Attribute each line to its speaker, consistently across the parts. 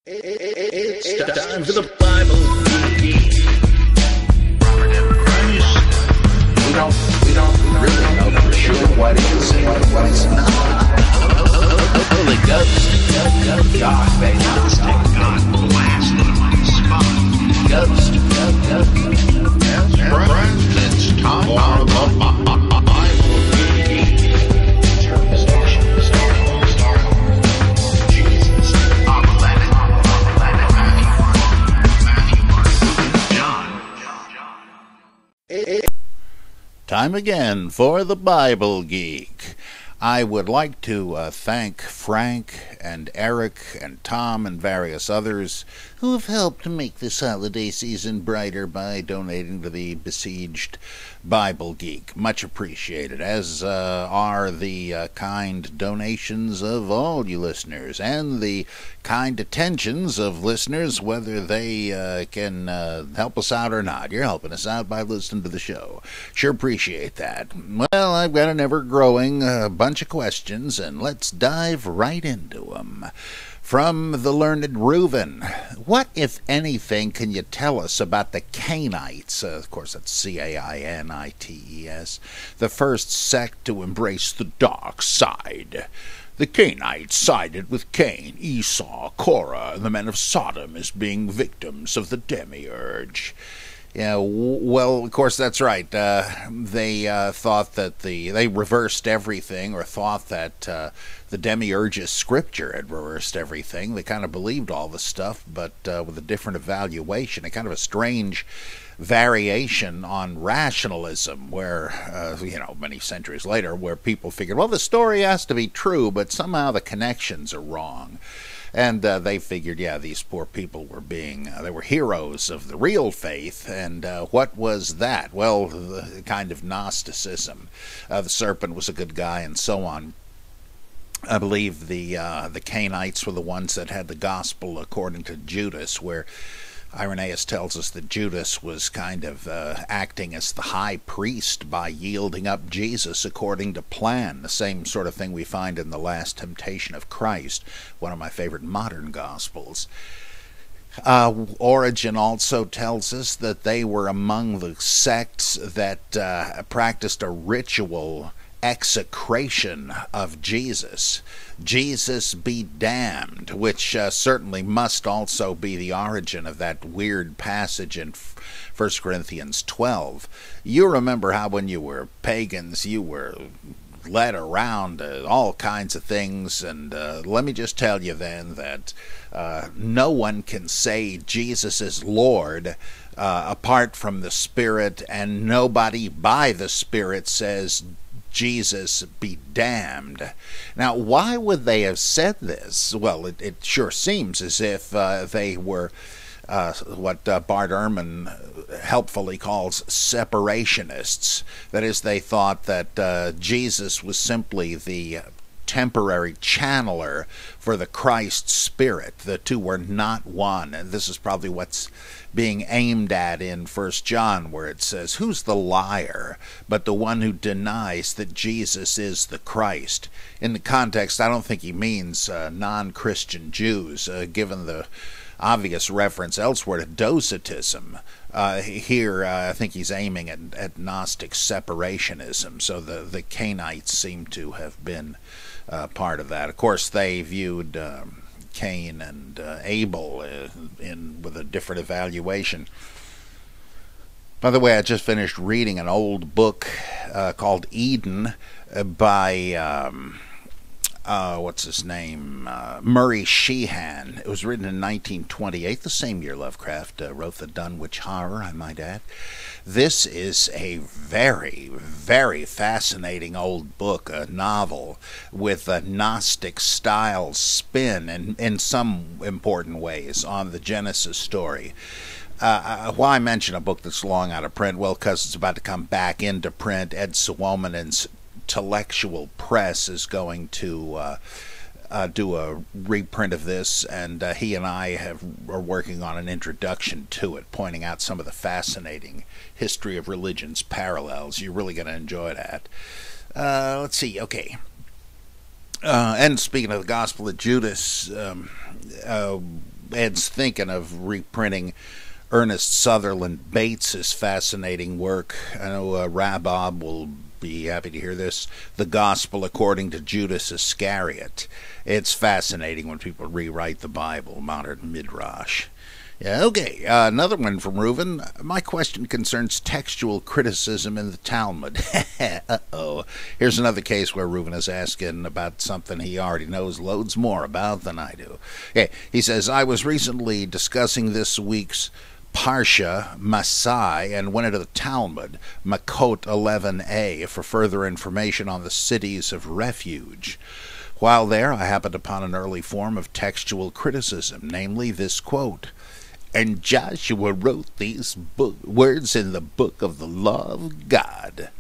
Speaker 1: It's time for the Bible Geek. Robert M. Christ. We don't really know for sure what is and what is not. Holy Ghost, God, baby, Gnostic, God, blasphemous, Ghost, friends, it's time for the Bible Geek.
Speaker 2: Time again for the Bible Geek. I would like to thank Frank and Eric and Tom and various others who have helped to make this holiday season brighter by donating to the besieged Bible Geek. Much appreciated, as are the kind donations of all you listeners and the kind attentions of listeners, whether they can help us out or not. You're helping us out by listening to the show. Sure appreciate that. Well, I've got an ever-growing bunch of questions, and let's dive right into them. From the learned Reuben, what, if anything, can you tell us about the Cainites? Of course, that's C-A-I-N-I-T-E-S, the first sect to embrace the dark side. The Cainites sided with Cain, Esau, Korah, and the men of Sodom as being victims of the demiurge. Yeah, well, of course, that's right. They thought that they reversed everything, or thought that the demiurge's scripture had reversed everything. They kind of believed all the stuff, but with a different evaluation, a kind of a strange variation on rationalism, where, many centuries later, where people figured, well, the story has to be true, but somehow the connections are wrong. And they figured, yeah, these poor people were they were heroes of the real faith. And what was that? Well, the kind of Gnosticism. The serpent was a good guy and so on. I believe the Cainites were the ones that had the gospel according to Judas, where Irenaeus tells us that Judas was kind of acting as the high priest by yielding up Jesus according to plan. The same sort of thing we find in The Last Temptation of Christ, one of my favorite modern gospels. Origen also tells us that they were among the sects that practiced a ritual execration of Jesus. Jesus be damned, which certainly must also be the origin of that weird passage in 1 Corinthians 12. You remember how when you were pagans, you were led around all kinds of things, and let me just tell you then that no one can say Jesus is Lord apart from the Spirit, and nobody by the Spirit says Jesus be damned. Now, why would they have said this? Well, it sure seems as if they were what Bart Ehrman helpfully calls separationists. That is, they thought that Jesus was simply the temporary channeler for the Christ Spirit. The two were not one, and this is probably what's being aimed at in 1 John, where it says, who's the liar but the one who denies that Jesus is the Christ? In the context, I don't think he means non-Christian Jews, given the obvious reference elsewhere to Docetism. Here, I think he's aiming at Gnostic separationism, so the Cainites seem to have been part of that. Of course, they viewed Cain and Abel with a different evaluation. By the way, I just finished reading an old book called Eden by what's his name? Murray Sheehan. It was written in 1928, the same year Lovecraft wrote the Dunwich Horror, I might add. This is a very, very fascinating old book, a novel, with a Gnostic-style spin in some important ways on the Genesis story. Why mention a book that's long out of print? Well, because it's about to come back into print. Ed Suominen's Intellectual Press is going to do a reprint of this, and he and I are working on an introduction to it, pointing out some of the fascinating history of religion's parallels. You're really going to enjoy that. Let's see, okay. And speaking of the Gospel of Judas, Ed's thinking of reprinting Ernest Sutherland Bates's fascinating work. I know Rabob will be happy to hear this. The Gospel According to Judas Iscariot. It's fascinating when people rewrite the Bible, modern midrash. Yeah, okay, another one from Reuven. My question concerns textual criticism in the Talmud. Uh-oh. Here's another case where Reuven is asking about something he already knows loads more about than I do. Okay, he says, I was recently discussing this week's Parsha Masai and went into the Talmud, Makot 11a, for further information on the cities of refuge. While there, I happened upon an early form of textual criticism, namely this quote, and Joshua wrote these words in the book of the law of God.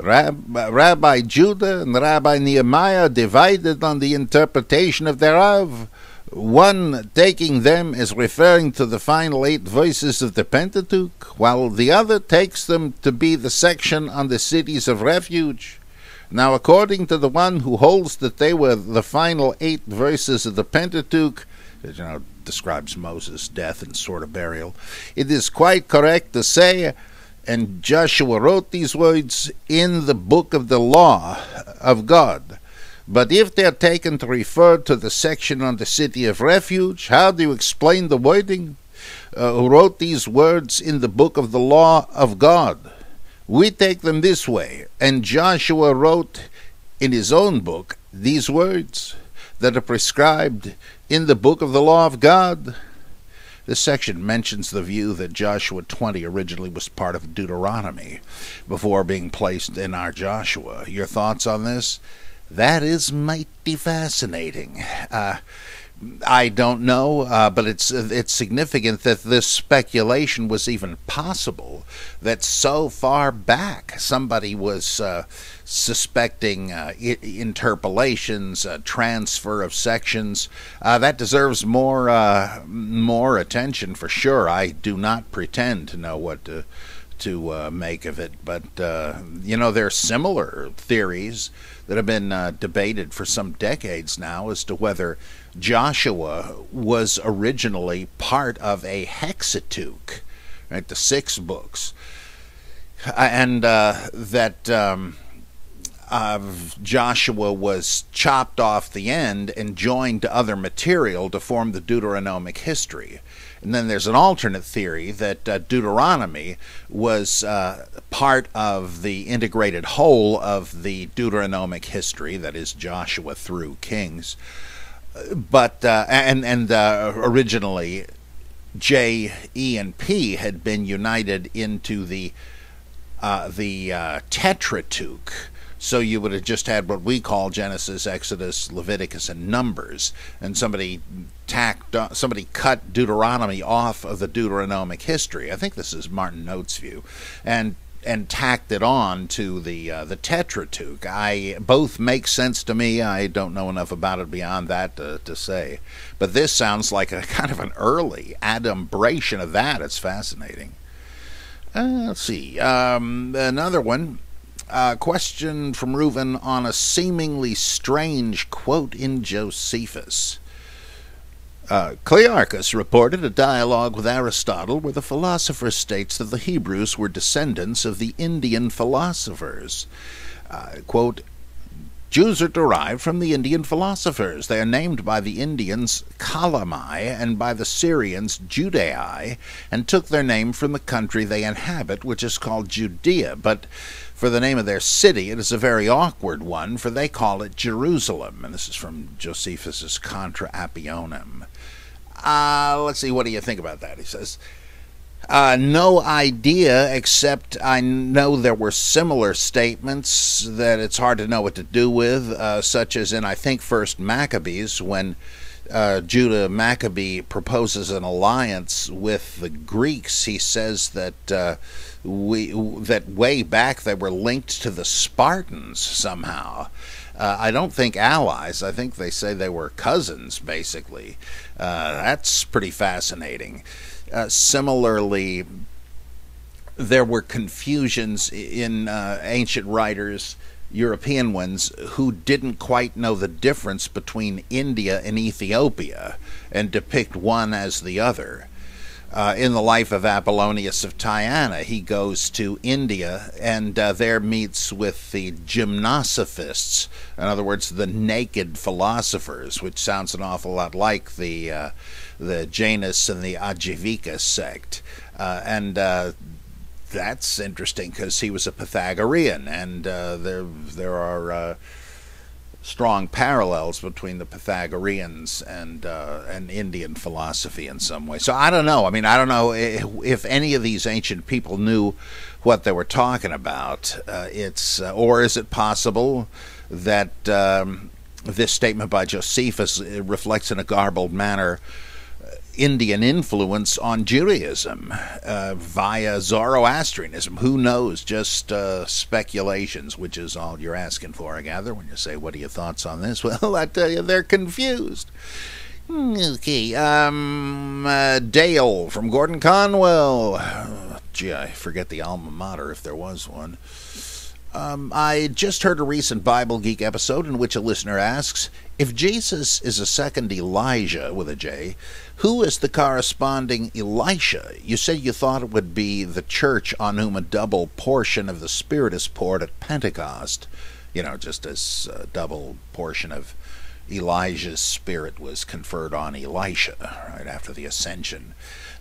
Speaker 2: Rabbi Judah and Rabbi Nehemiah divided on the interpretation of thereof, one taking them as referring to the final 8 verses of the Pentateuch, while the other takes them to be the section on the cities of refuge. Now, according to the one who holds that they were the final 8 verses of the Pentateuch, describes Moses' death and sort of burial, it is quite correct to say, and Joshua wrote these words in the book of the law of God. But if they are taken to refer to the section on the city of refuge, how do you explain the wording? Who wrote these words in the book of the law of God? We take them this way, and Joshua wrote in his own book these words that are prescribed in the book of the law of God. This section mentions the view that Joshua 20 originally was part of Deuteronomy before being placed in our Joshua. Your thoughts on this? That is mighty fascinating. I don't know, but it's significant that this speculation was even possible, that so far back somebody was suspecting interpolations, transfer of sections. That deserves more attention for sure. I do not pretend to know what to make of it, but there are similar theories that have been debated for some decades now as to whether Joshua was originally part of a hexateuch, right, the 6 books, and that Joshua was chopped off the end and joined to other material to form the Deuteronomic history. And then there's an alternate theory that Deuteronomy was part of the integrated whole of the Deuteronomic history, that is Joshua through Kings. But originally J, E, and P had been united into the Tetrarch. So you would have just had what we call Genesis, Exodus, Leviticus, and Numbers, and somebody cut Deuteronomy off of the Deuteronomic history. I think this is Martin Note's view, and tacked it on to the Tetrarch. Both make sense to me. I don't know enough about it beyond that to say, but this sounds like a kind of an early adumbration of that. It's fascinating. Let's see, another one. Question from Reuven on a seemingly strange quote in Josephus. Clearchus reported a dialogue with Aristotle where the philosopher states that the Hebrews were descendants of the Indian philosophers. Quote, Jews are derived from the Indian philosophers. They are named by the Indians Kalamai and by the Syrians Judai, and took their name from the country they inhabit, which is called Judea. But for the name of their city, it is a very awkward one, for they call it Jerusalem. And this is from Josephus's Contra Appionem. Let's see, what do you think about that? He says, no idea, except I know there were similar statements that it's hard to know what to do with, such as in, I think, First Maccabees, when Judah Maccabee proposes an alliance with the Greeks. He says that that way back they were linked to the Spartans somehow. I don't think allies. I think they say they were cousins, basically. That's pretty fascinating. Similarly, there were confusions in ancient writers European ones who didn't quite know the difference between India and Ethiopia and depict one as the other. In the life of Apollonius of Tyana, he goes to India and there meets with the gymnosophists, in other words, the naked philosophers, which sounds an awful lot like the Janus and the Ajivika sect. And that's interesting because he was a Pythagorean, and there are strong parallels between the Pythagoreans and Indian philosophy in some way. So I don't know. I mean, I don't know if any of these ancient people knew what they were talking about. Or is it possible that this statement by Josephus reflects in a garbled manner Indian influence on Judaism via Zoroastrianism? Who knows? Just speculations, which is all you're asking for, I gather, when you say, what are your thoughts on this? Well, I tell you, they're confused. Okay, Dale from Gordon Conwell. Gee, I forget the alma mater if there was one. I just heard a recent Bible Geek episode in which a listener asks, if Jesus is a second Elijah, with a J, who is the corresponding Elisha? You said you thought it would be the church on whom a double portion of the Spirit is poured at Pentecost. You know, just as a double portion of Elijah's Spirit was conferred on Elisha right after the ascension.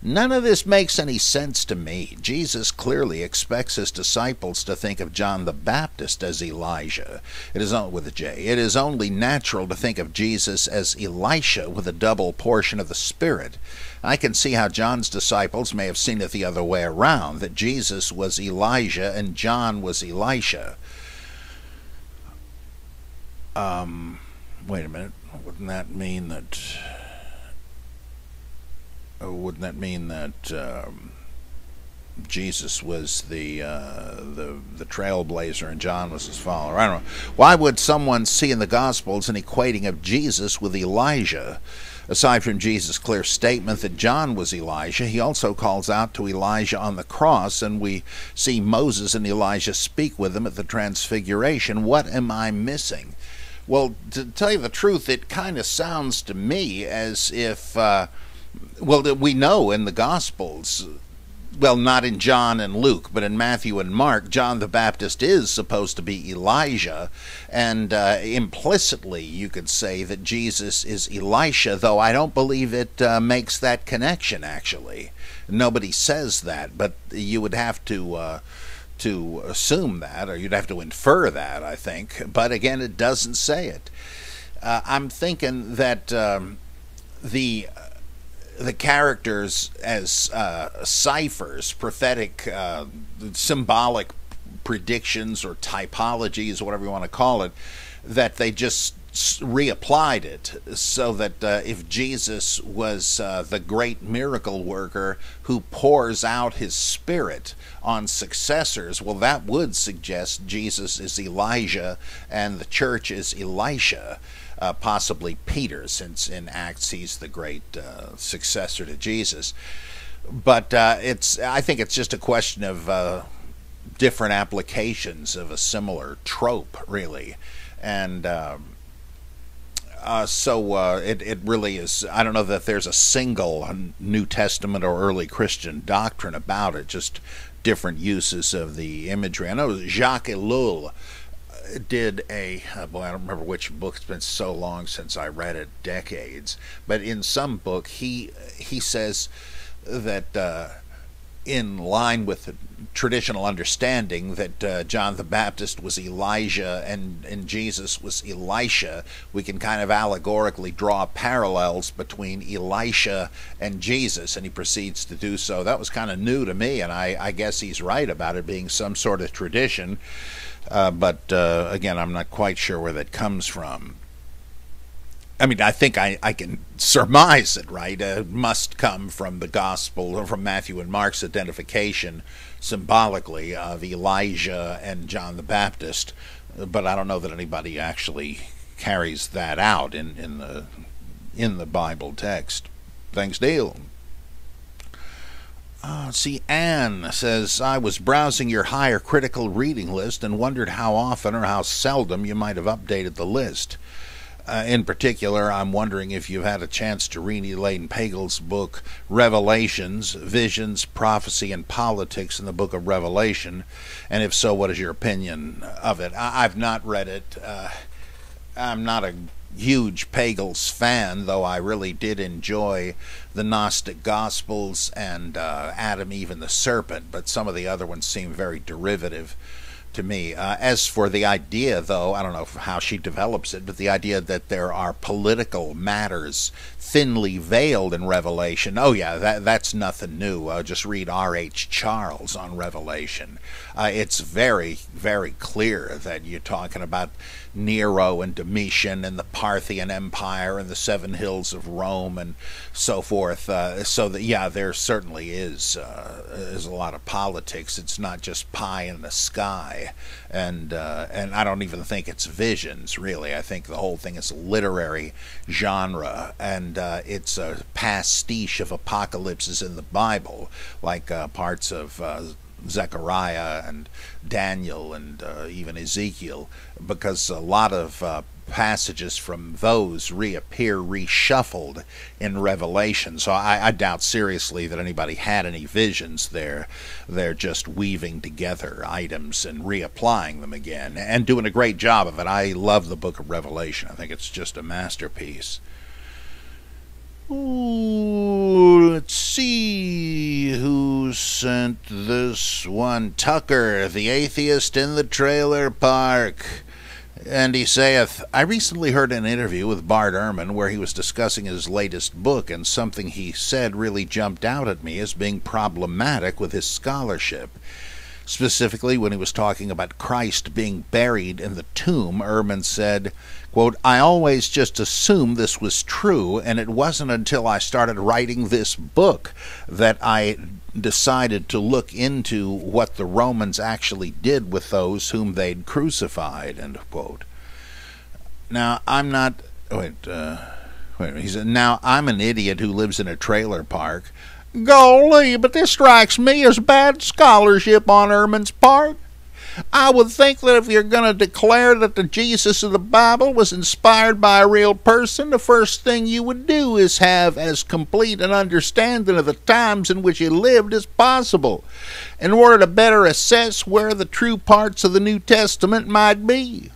Speaker 2: None of this makes any sense to me. Jesus clearly expects his disciples to think of John the Baptist as Elijah. It is with a J. It is only natural to think of Jesus as Elisha with a double portion of the Spirit. I can see how John's disciples may have seen it the other way around, that Jesus was Elijah and John was Elisha. Wait a minute. Wouldn't that mean that Jesus was the trailblazer and John was his follower? I don't know. Why would someone see in the Gospels an equating of Jesus with Elijah? Aside from Jesus' clear statement that John was Elijah, he also calls out to Elijah on the cross, and we see Moses and Elijah speak with him at the Transfiguration. What am I missing? Well, to tell you the truth, it kind of sounds to me as if, we know in the Gospels, well, not in John and Luke, but in Matthew and Mark, John the Baptist is supposed to be Elijah, and implicitly you could say that Jesus is Elisha, though I don't believe it makes that connection, actually. Nobody says that, but you would have to assume that, or you'd have to infer that, I think. But again, it doesn't say it. I'm thinking that the characters as ciphers, prophetic, symbolic predictions or typologies, whatever you want to call it, that they just reapplied it, so that if Jesus was the great miracle worker who pours out his Spirit on successors, well, that would suggest Jesus is Elijah and the church is Elisha. Possibly Peter, since in Acts he's the great successor to Jesus. But I think it's just a question of different applications of a similar trope, really. And it really is. I don't know that there's a single New Testament or early Christian doctrine about it, just different uses of the imagery. I know Jacques Ellul did I don't remember which book, it's been so long since I read it, decades, but in some book he says that in line with the traditional understanding that John the Baptist was Elijah and Jesus was Elisha, we can kind of allegorically draw parallels between Elisha and Jesus, and he proceeds to do so. That was kind of new to me, and I guess he's right about it being some sort of tradition. But again, I'm not quite sure where that comes from. I mean, I think I can surmise it, right? It must come from the Gospel, or from Matthew and Mark's identification symbolically of Elijah and John the Baptist. But I don't know that anybody actually carries that out in the Bible text. Thanks, Dale. See, Anne says, I was browsing your higher critical reading list and wondered how often or how seldom you might have updated the list. In particular, I'm wondering if you've had a chance to read Elaine Pagel's book, Revelations, Visions, Prophecy, and Politics in the Book of Revelation, and if so, what is your opinion of it? I've not read it. I'm not a huge Pagel's fan, though I really did enjoy the Gnostic Gospels and Adam, Eve, and the Serpent, but some of the other ones seem very derivative to me. As for the idea, though, I don't know how she develops it, but the idea that there are political matters thinly veiled in Revelation, oh yeah, that's nothing new. Just read R.H. Charles on Revelation. It's very, very clear that you're talking about Nero and Domitian and the Parthian Empire and the Seven Hills of Rome and so forth. So that, yeah, there certainly is a lot of politics. It's not just pie in the sky, and I don't even think it's visions, really. I think the whole thing is a literary genre, and it's a pastiche of apocalypses in the Bible, like parts of Zechariah and Daniel and even Ezekiel, because a lot of passages from those reappear reshuffled in Revelation. So I doubt seriously that anybody had any visions there. They're just weaving together items and reapplying them again, and doing a great job of it. I love the book of Revelation. I think it's just a masterpiece. Ooh, let's see who sent this one. Tucker, the atheist in the trailer park. And he saith, I recently heard an interview with Bart Ehrman where he was discussing his latest book, and something he said really jumped out at me as being problematic with his scholarship. Specifically, when he was talking about Christ being buried in the tomb, Ehrman said, quote, I always just assumed this was true, and it wasn't until I started writing this book that I decided to look into what the Romans actually did with those whom they'd crucified, end quote. Now, I'm not... he said, now, I'm an idiot who lives in a trailer park. Golly, but this strikes me as bad scholarship on Ehrman's part. I would think that if you're going to declare that the Jesus of the Bible was inspired by a real person, the first thing you would do is have as complete an understanding of the times in which he lived as possible, in order to better assess where the true parts of the New Testament might be.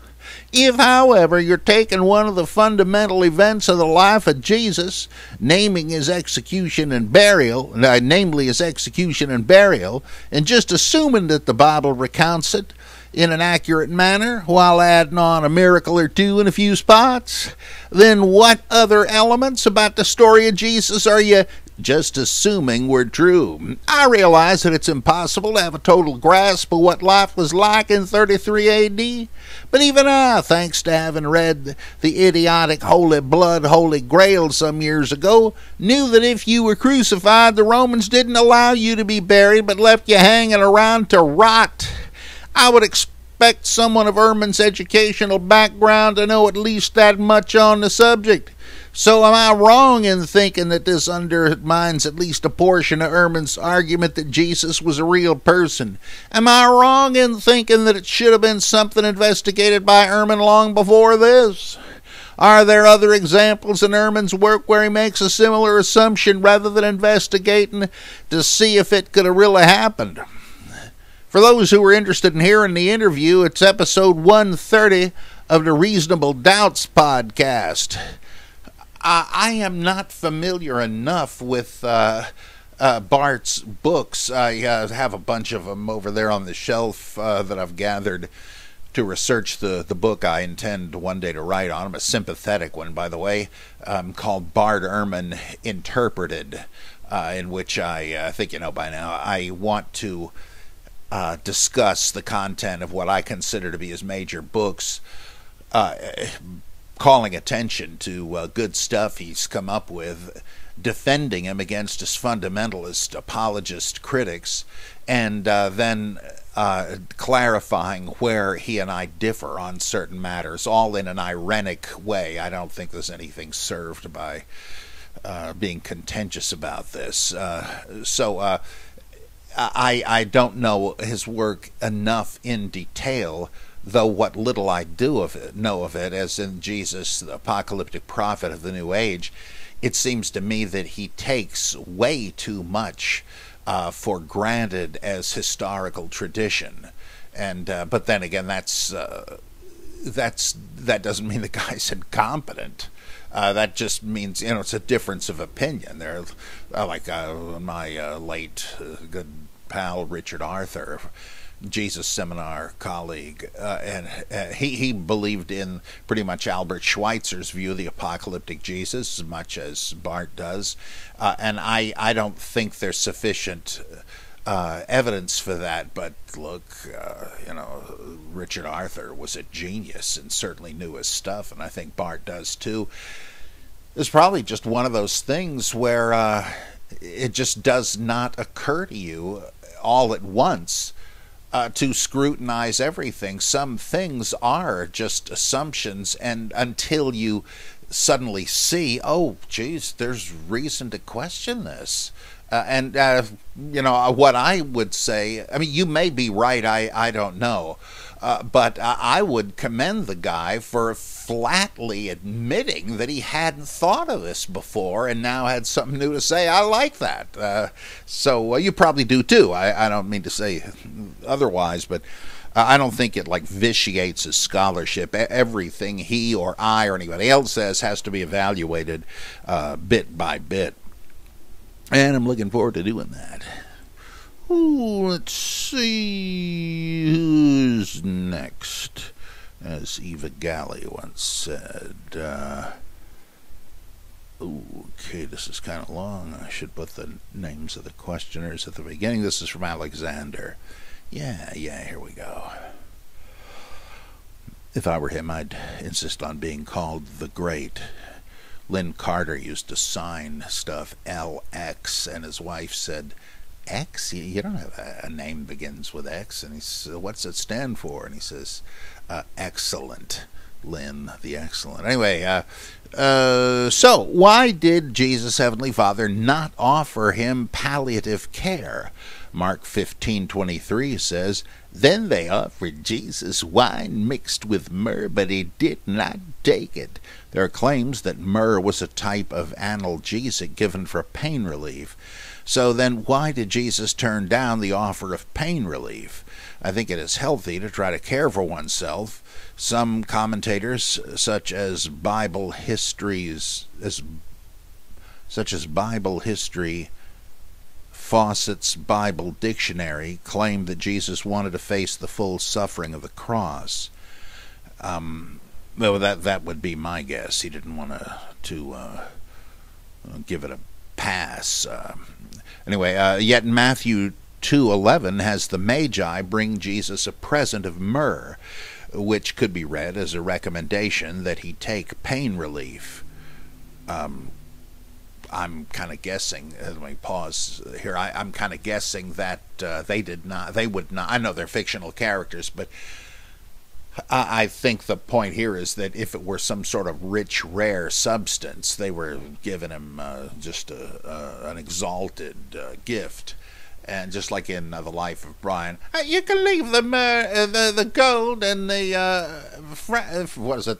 Speaker 2: If, however, you're taking one of the fundamental events of the life of Jesus, namely his execution and burial, and just assuming that the Bible recounts it in an accurate manner, while adding on a miracle or two in a few spots, then what other elements about the story of Jesus are you just assuming were true? I realize that it's impossible to have a total grasp of what life was like in 33 A.D., but even I, thanks to having read the idiotic Holy Blood, Holy Grail some years ago, knew that if you were crucified, the Romans didn't allow you to be buried, but left you hanging around to rot. I would expect someone of Ehrman's educational background to know at least that much on the subject. So am I wrong in thinking that this undermines at least a portion of Ehrman's argument that Jesus was a real person? Am I wrong in thinking that it should have been something investigated by Ehrman long before this? Are there other examples in Ehrman's work where he makes a similar assumption rather than investigating to see if it could have really happened? For those who are interested in hearing the interview, it's episode 130 of the Reasonable Doubts podcast. I am not familiar enough with Bart's books. I have a bunch of them over there on the shelf that I've gathered to research the book I intend one day to write on. A sympathetic one, by the way, called Bart Ehrman Interpreted, in which I think you know by now, I want to discuss the content of what I consider to be his major books, calling attention to good stuff he's come up with, defending him against his fundamentalist apologist critics, and then clarifying where he and I differ on certain matters, all in an ironic way. I don't think there's anything served by being contentious about this. I don't know his work enough in detail, though what little I do know of it, as in Jesus, the apocalyptic prophet of the New Age, it seems to me that he takes way too much for granted as historical tradition. And but then again, that doesn't mean the guy's incompetent. That just means, it's a difference of opinion. There, like my late good pal Richard Arthur, Jesus Seminar colleague, and he believed in pretty much Albert Schweitzer's view of the apocalyptic Jesus as much as Bart does, and I don't think there's sufficient evidence for that. But look, Richard Arthur was a genius and certainly knew his stuff, and I think Bart does too. It's probably just one of those things where it just does not occur to you all at once to scrutinize everything. Some things are just assumptions, and until you suddenly see, oh, geez, there's reason to question this. What I would say, I mean, you may be right, I don't know, but I would commend the guy for flatly admitting that he hadn't thought of this before and now had something new to say. I like that. So you probably do too. I don't mean to say otherwise, but I don't think it vitiates his scholarship. Everything he or I or anybody else says has to be evaluated bit by bit. And I'm looking forward to doing that. Ooh, let's see who's next. As Eva Galley once said. Okay, this is kind of long. I should put the names of the questioners at the beginning. This is from Alexander. Yeah, here we go. If I were him, I'd insist on being called the Great. Lynn Carter used to sign stuff LX, and his wife said, X? You don't have a name begins with X. And he said, what's it stand for? And he says, excellent. Lynn, the excellent. Anyway, so why did Jesus' Heavenly Father not offer him palliative care? Mark 15:23 says, Then they offered Jesus wine mixed with myrrh, but he did not take it. There are claims that myrrh was a type of analgesic given for pain relief. So then why did Jesus turn down the offer of pain relief? I think it is healthy to try to care for oneself. Some commentators, such as Bible History, Fawcett's Bible Dictionary, claim that Jesus wanted to face the full suffering of the cross. Though that would be my guess. He didn't want to give it a pass. Anyway, yet Matthew 2:11 has the Magi bring Jesus a present of myrrh, which could be read as a recommendation that he take pain relief. I'm kind of guessing, let me pause here, I'm kind of guessing that they would not, I know they're fictional characters, but I think the point here is that if it were some sort of rich, rare substance, they were giving him just an exalted gift. And just like in The Life of Brian, you can leave the gold and the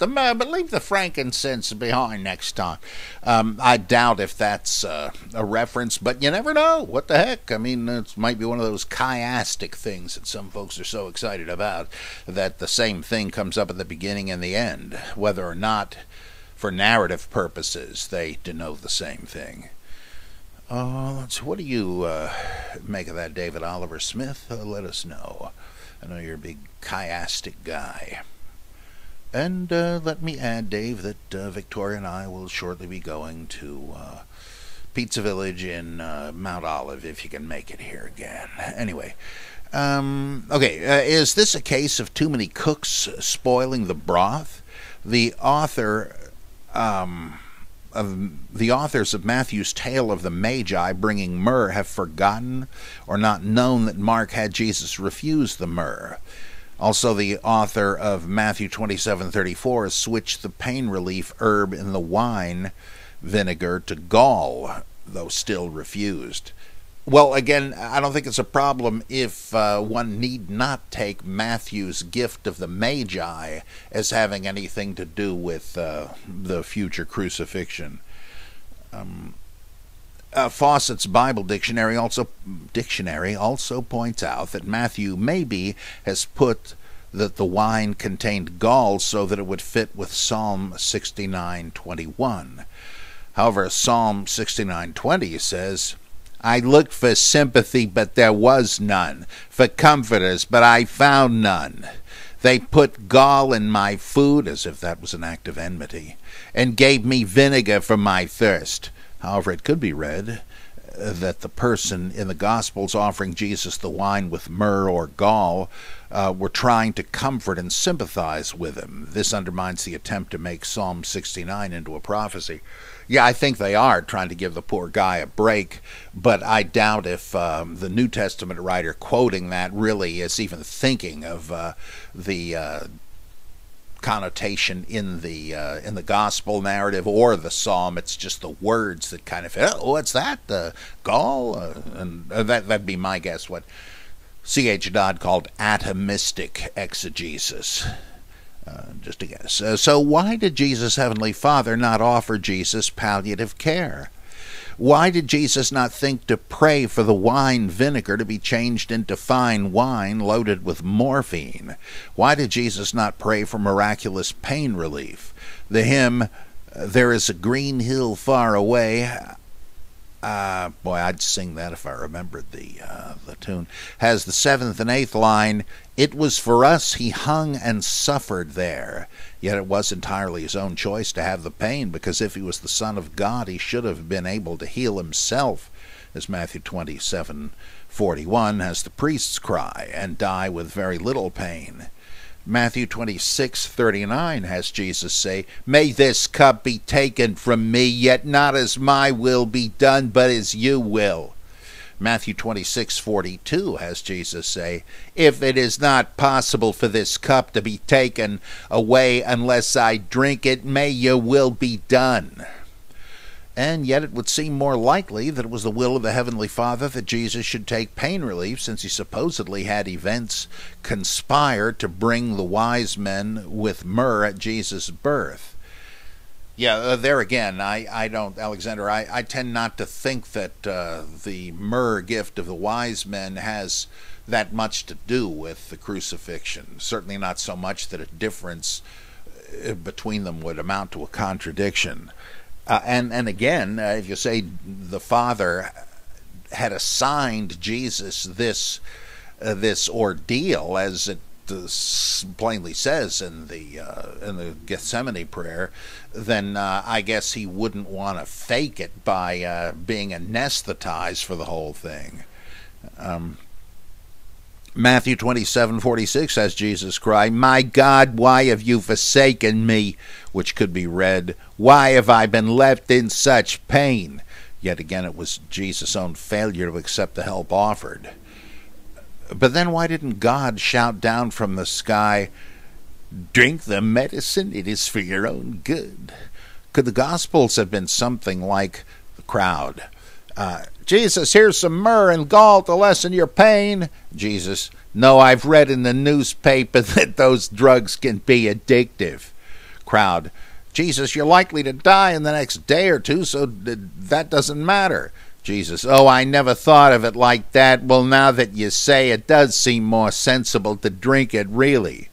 Speaker 2: myrrh, but leave the frankincense behind next time. I doubt if that's a reference, but you never know. What the heck? I mean, it might be one of those chiastic things that some folks are so excited about, that the same thing comes up at the beginning and the end, whether or not, for narrative purposes, they denote the same thing. What do you make of that, David Oliver Smith? Let us know. I know you're a big chiastic guy. And let me add, Dave, that Victoria and I will shortly be going to Pizza Village in Mount Olive, if you can make it here again. Anyway, is this a case of too many cooks spoiling the broth? The authors of Matthew's tale of the Magi bringing myrrh have forgotten or not known that Mark had Jesus refuse the myrrh. Also, the author of Matthew 27:34 has switched the pain relief herb in the wine vinegar to gall, though still refused. Well, again, I don't think it's a problem if one need not take Matthew's gift of the Magi as having anything to do with the future crucifixion. Fawcett's Bible Dictionary also points out that Matthew maybe has put that the wine contained gall so that it would fit with Psalm 69:21. However, Psalm 69:20 says, I looked for sympathy, but there was none, for comforters, but I found none. They put gall in my food, as if that was an act of enmity, and gave me vinegar for my thirst. However, it could be read that the person in the Gospels offering Jesus the wine with myrrh or gall were trying to comfort and sympathize with him. This undermines the attempt to make Psalm 69 into a prophecy. Yeah, I think they are trying to give the poor guy a break, but I doubt if the New Testament writer quoting that really is even thinking of the connotation in the gospel narrative or the psalm. It's just the words that kind of, oh, what's that? Gall? And that'd be my guess, what C.H. Dodd called atomistic exegesis. Just a guess. So why did Jesus' Heavenly Father not offer Jesus palliative care? Why did Jesus not think to pray for the wine vinegar to be changed into fine wine loaded with morphine? Why did Jesus not pray for miraculous pain relief? The hymn, There is a Green Hill Far Away, boy, I'd sing that if I remembered the tune, has the 7th and 8th line, It was for us he hung and suffered there. Yet it was entirely his own choice to have the pain, because if he was the Son of God, he should have been able to heal himself, as Matthew 27:41 has the priests cry, and die with very little pain. Matthew 26:39 has Jesus say, May this cup be taken from me, yet not as my will be done, but as you will. Matthew 26:42 has Jesus say, If it is not possible for this cup to be taken away unless I drink it, may your will be done. And yet it would seem more likely that it was the will of the Heavenly Father that Jesus should take pain relief, since he supposedly had events conspire to bring the wise men with myrrh at Jesus' birth. Yeah, there again, I don't, Alexander, I tend not to think that the myrrh gift of the wise men has that much to do with the crucifixion. Certainly not so much that a difference between them would amount to a contradiction. And again, if you say the Father had assigned Jesus this ordeal, as it plainly says in the Gethsemane prayer, then I guess he wouldn't want to fake it by being anesthetized for the whole thing. Matthew 27:46 has Jesus cry, My God, why have you forsaken me? Which could be read, Why have I been left in such pain? Yet again, it was Jesus' own failure to accept the help offered. But then why didn't God shout down from the sky, Drink the medicine, it is for your own good? Could the Gospels have been something like the crowd? Jesus, here's some myrrh and gall to lessen your pain. Jesus, no, I've read in the newspaper that those drugs can be addictive. Crowd, Jesus, you're likely to die in the next day or two, so that doesn't matter. Jesus, oh, I never thought of it like that. Well, now that you say it, does seem more sensible to drink it, really.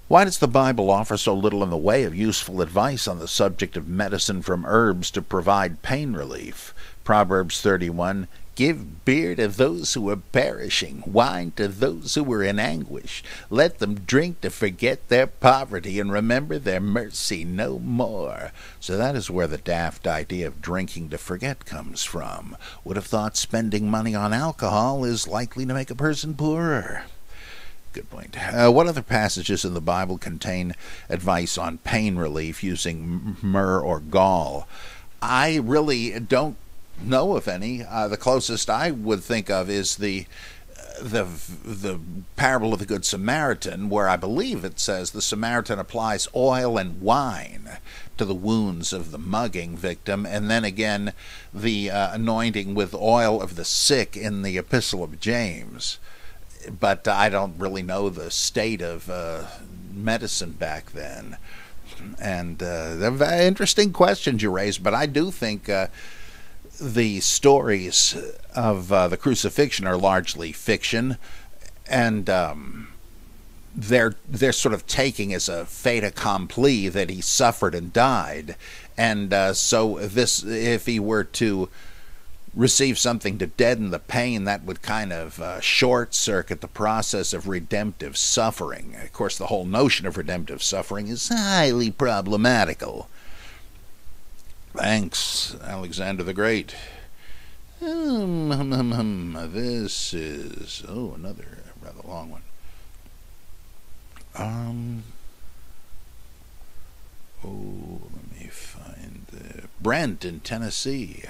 Speaker 2: Why does the Bible offer so little in the way of useful advice on the subject of medicine from herbs to provide pain relief? Proverbs 31, Give beer to those who are perishing, wine to those who are in anguish. Let them drink to forget their poverty and remember their mercy no more. So that is where the daft idea of drinking to forget comes from. Would have thought spending money on alcohol is likely to make a person poorer. Good point. What other passages in the Bible contain advice on pain relief using myrrh or gall? I really don't know of any. The closest I would think of is the the parable of the Good Samaritan, where I believe it says the Samaritan applies oil and wine to the wounds of the mugging victim, and then again the anointing with oil of the sick in the Epistle of James. But I don't really know the state of medicine back then. And they're very interesting questions you raised, but I do think the stories of the crucifixion are largely fiction, and they're sort of taking as a fait accompli that he suffered and died, and so if he were to receive something to deaden the pain, that would kind of short-circuit the process of redemptive suffering. Of course, the whole notion of redemptive suffering is highly problematical. Thanks, Alexander the Great. This is another rather long one. Let me find Brent in Tennessee,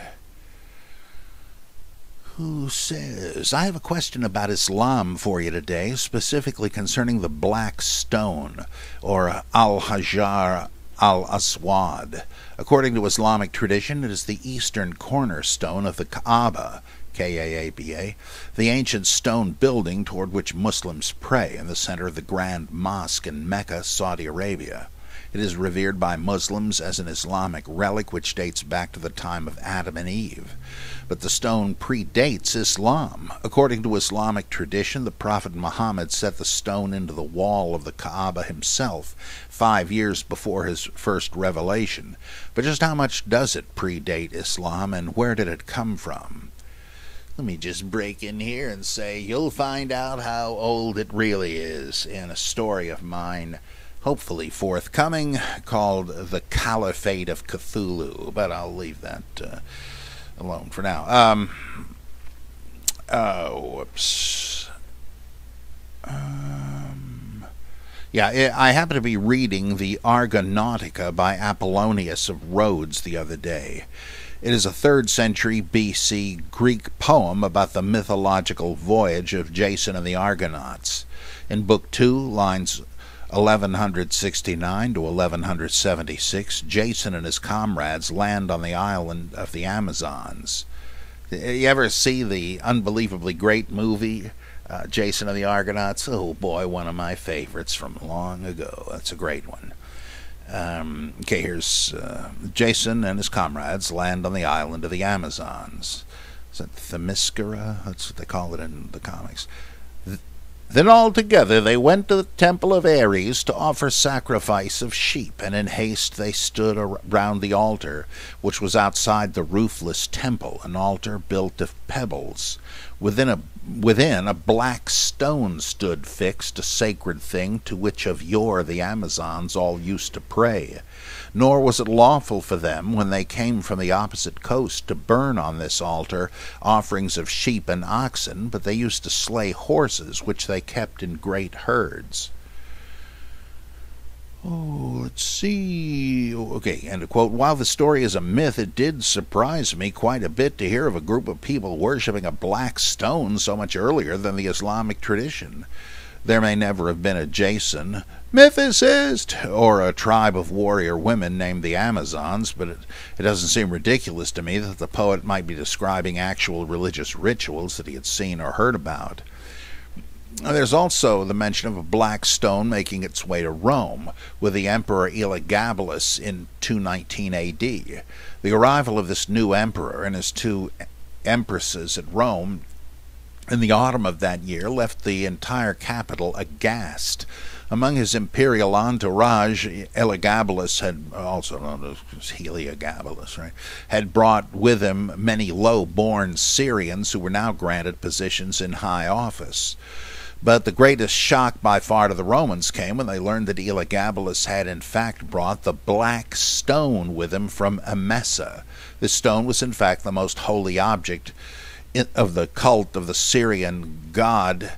Speaker 2: who says, I have a question about Islam for you today, specifically concerning the black stone, or al-Hajar al-Aswad. According to Islamic tradition, it is the eastern cornerstone of the Kaaba, Kaaba, the ancient stone building toward which Muslims pray in the center of the Grand Mosque in Mecca, Saudi Arabia. It is revered by Muslims as an Islamic relic which dates back to the time of Adam and Eve. But the stone predates Islam. According to Islamic tradition, the Prophet Muhammad set the stone into the wall of the Kaaba himself 5 years before his first revelation. But just how much does it predate Islam, and where did it come from? Let me just break in here and say you'll find out how old it really is in a story of mine, hopefully forthcoming, called The Caliphate of Cthulhu, but I'll leave that alone for now. Whoops. Yeah, I happened to be reading the Argonautica by Apollonius of Rhodes the other day. It is a 3rd century BC Greek poem about the mythological voyage of Jason and the Argonauts. In Book 2, lines 1169 to 1176, Jason and his comrades land on the island of the Amazons. You ever see the unbelievably great movie, Jason and the Argonauts? Oh boy, one of my favorites from long ago. That's a great one. Okay, here's Jason and his comrades land on the island of the Amazons. Is that Themyscira? That's what they call it in the comics. Then all together they went to the temple of Ares to offer sacrifice of sheep, and in haste they stood around the altar, which was outside the roofless temple, an altar built of pebbles. Within a black stone stood fixed, a sacred thing to which of yore the Amazons all used to pray. Nor was it lawful for them, when they came from the opposite coast, to burn on this altar offerings of sheep and oxen, but they used to slay horses, which they kept in great herds. Let's see. Okay, end of quote. While the story is a myth, it did surprise me quite a bit to hear of a group of people worshipping a black stone so much earlier than the Islamic tradition. There may never have been a Jason, mythicist, or a tribe of warrior women named the Amazons, but it doesn't seem ridiculous to me that the poet might be describing actual religious rituals that he had seen or heard about. There's also the mention of a black stone making its way to Rome, with the Emperor Elagabalus in 219 AD. The arrival of this new emperor and his 2 empresses at Rome in the autumn of that year left the entire capital aghast. Among his imperial entourage, Elagabalus, had, also known as Heliogabalus, right, had brought with him many low-born Syrians who were now granted positions in high office. But the greatest shock by far to the Romans came when they learned that Elagabalus had in fact brought the black stone with him from Emesa. This stone was in fact the most holy object of the cult of the Syrian god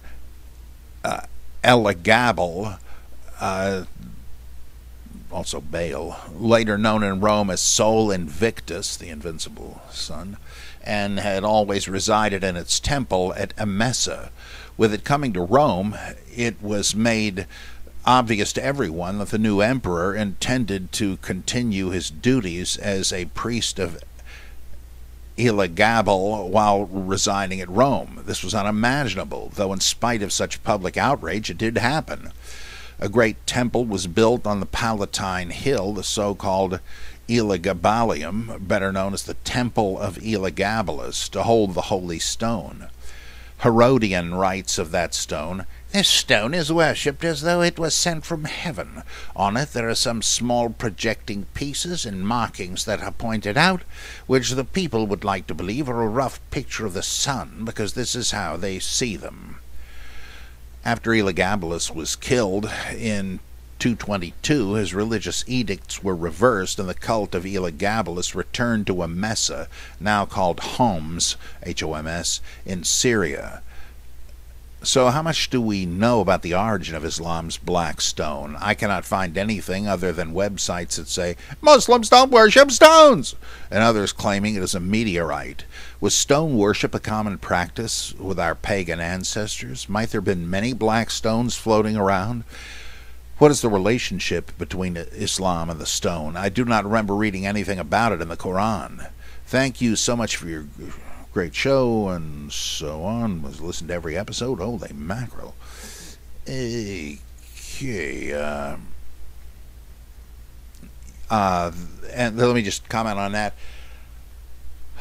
Speaker 2: Elagabal, also Baal, later known in Rome as Sol Invictus, the invincible sun, and had always resided in its temple at Emesa. With it coming to Rome, it was made obvious to everyone that the new emperor intended to continue his duties as a priest of Elagabal while residing at Rome. This was unimaginable, though in spite of such public outrage, it did happen. A great temple was built on the Palatine Hill, the so-called Elagabalium, better known as the Temple of Elagabalus, to hold the holy stone. Herodian writes of that stone, "This stone is worshipped as though it was sent from heaven. On it there are some small projecting pieces and markings that are pointed out, which the people would like to believe are a rough picture of the sun, because this is how they see them." After Elagabalus was killed in 222, his religious edicts were reversed, and the cult of Elagabalus returned to Emesa, now called Homs, H-O-M-S, in Syria. So how much do we know about the origin of Islam's black stone? I cannot find anything other than websites that say, "Muslims don't worship stones," and others claiming it is a meteorite. Was stone worship a common practice with our pagan ancestors? Might there have been many black stones floating around? What is the relationship between Islam and the stone? I do not remember reading anything about it in the Quran. Thank you so much for your great show, and so on. Was listen to every episode. Holy mackerel. Okay. And let me just comment on that.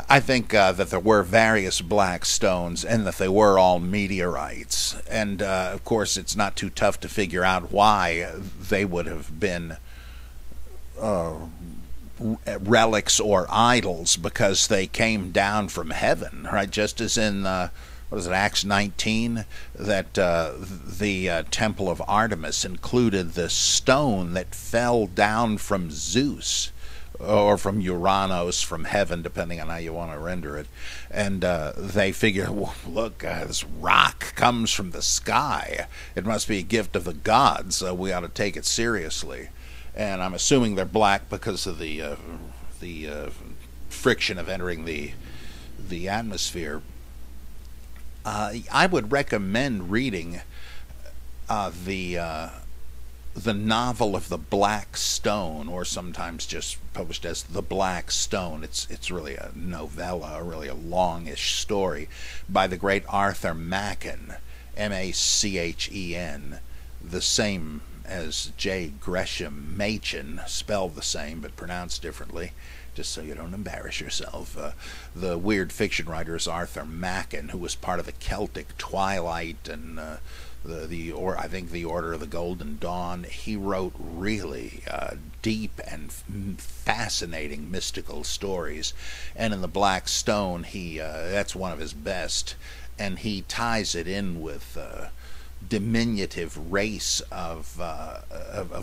Speaker 2: I think that there were various black stones and that they were all meteorites. And, of course, it's not too tough to figure out why they would have been relics or idols, because they came down from heaven, right? Just as in Acts 19, that the temple of Artemis included the stone that fell down from Zeus or from Uranus, from heaven, depending on how you want to render it. And they figure, well, look, this rock comes from the sky. It must be a gift of the gods. We ought to take it seriously. And I'm assuming they're black because of the friction of entering the atmosphere. I would recommend reading the novel of the Black Stone, or sometimes just published as The Black Stone. It's really a novella, really a longish story, by the great Arthur Machen, M-A-C-H-E-N, the same as J. Gresham Machen, spelled the same but pronounced differently, just so you don't embarrass yourself. The weird fiction writer is Arthur Machen, who was part of the Celtic Twilight and I think the Order of the Golden Dawn. He wrote really deep and fascinating mystical stories, and in The Black Stone, that's one of his best, and he ties it in with diminutive race of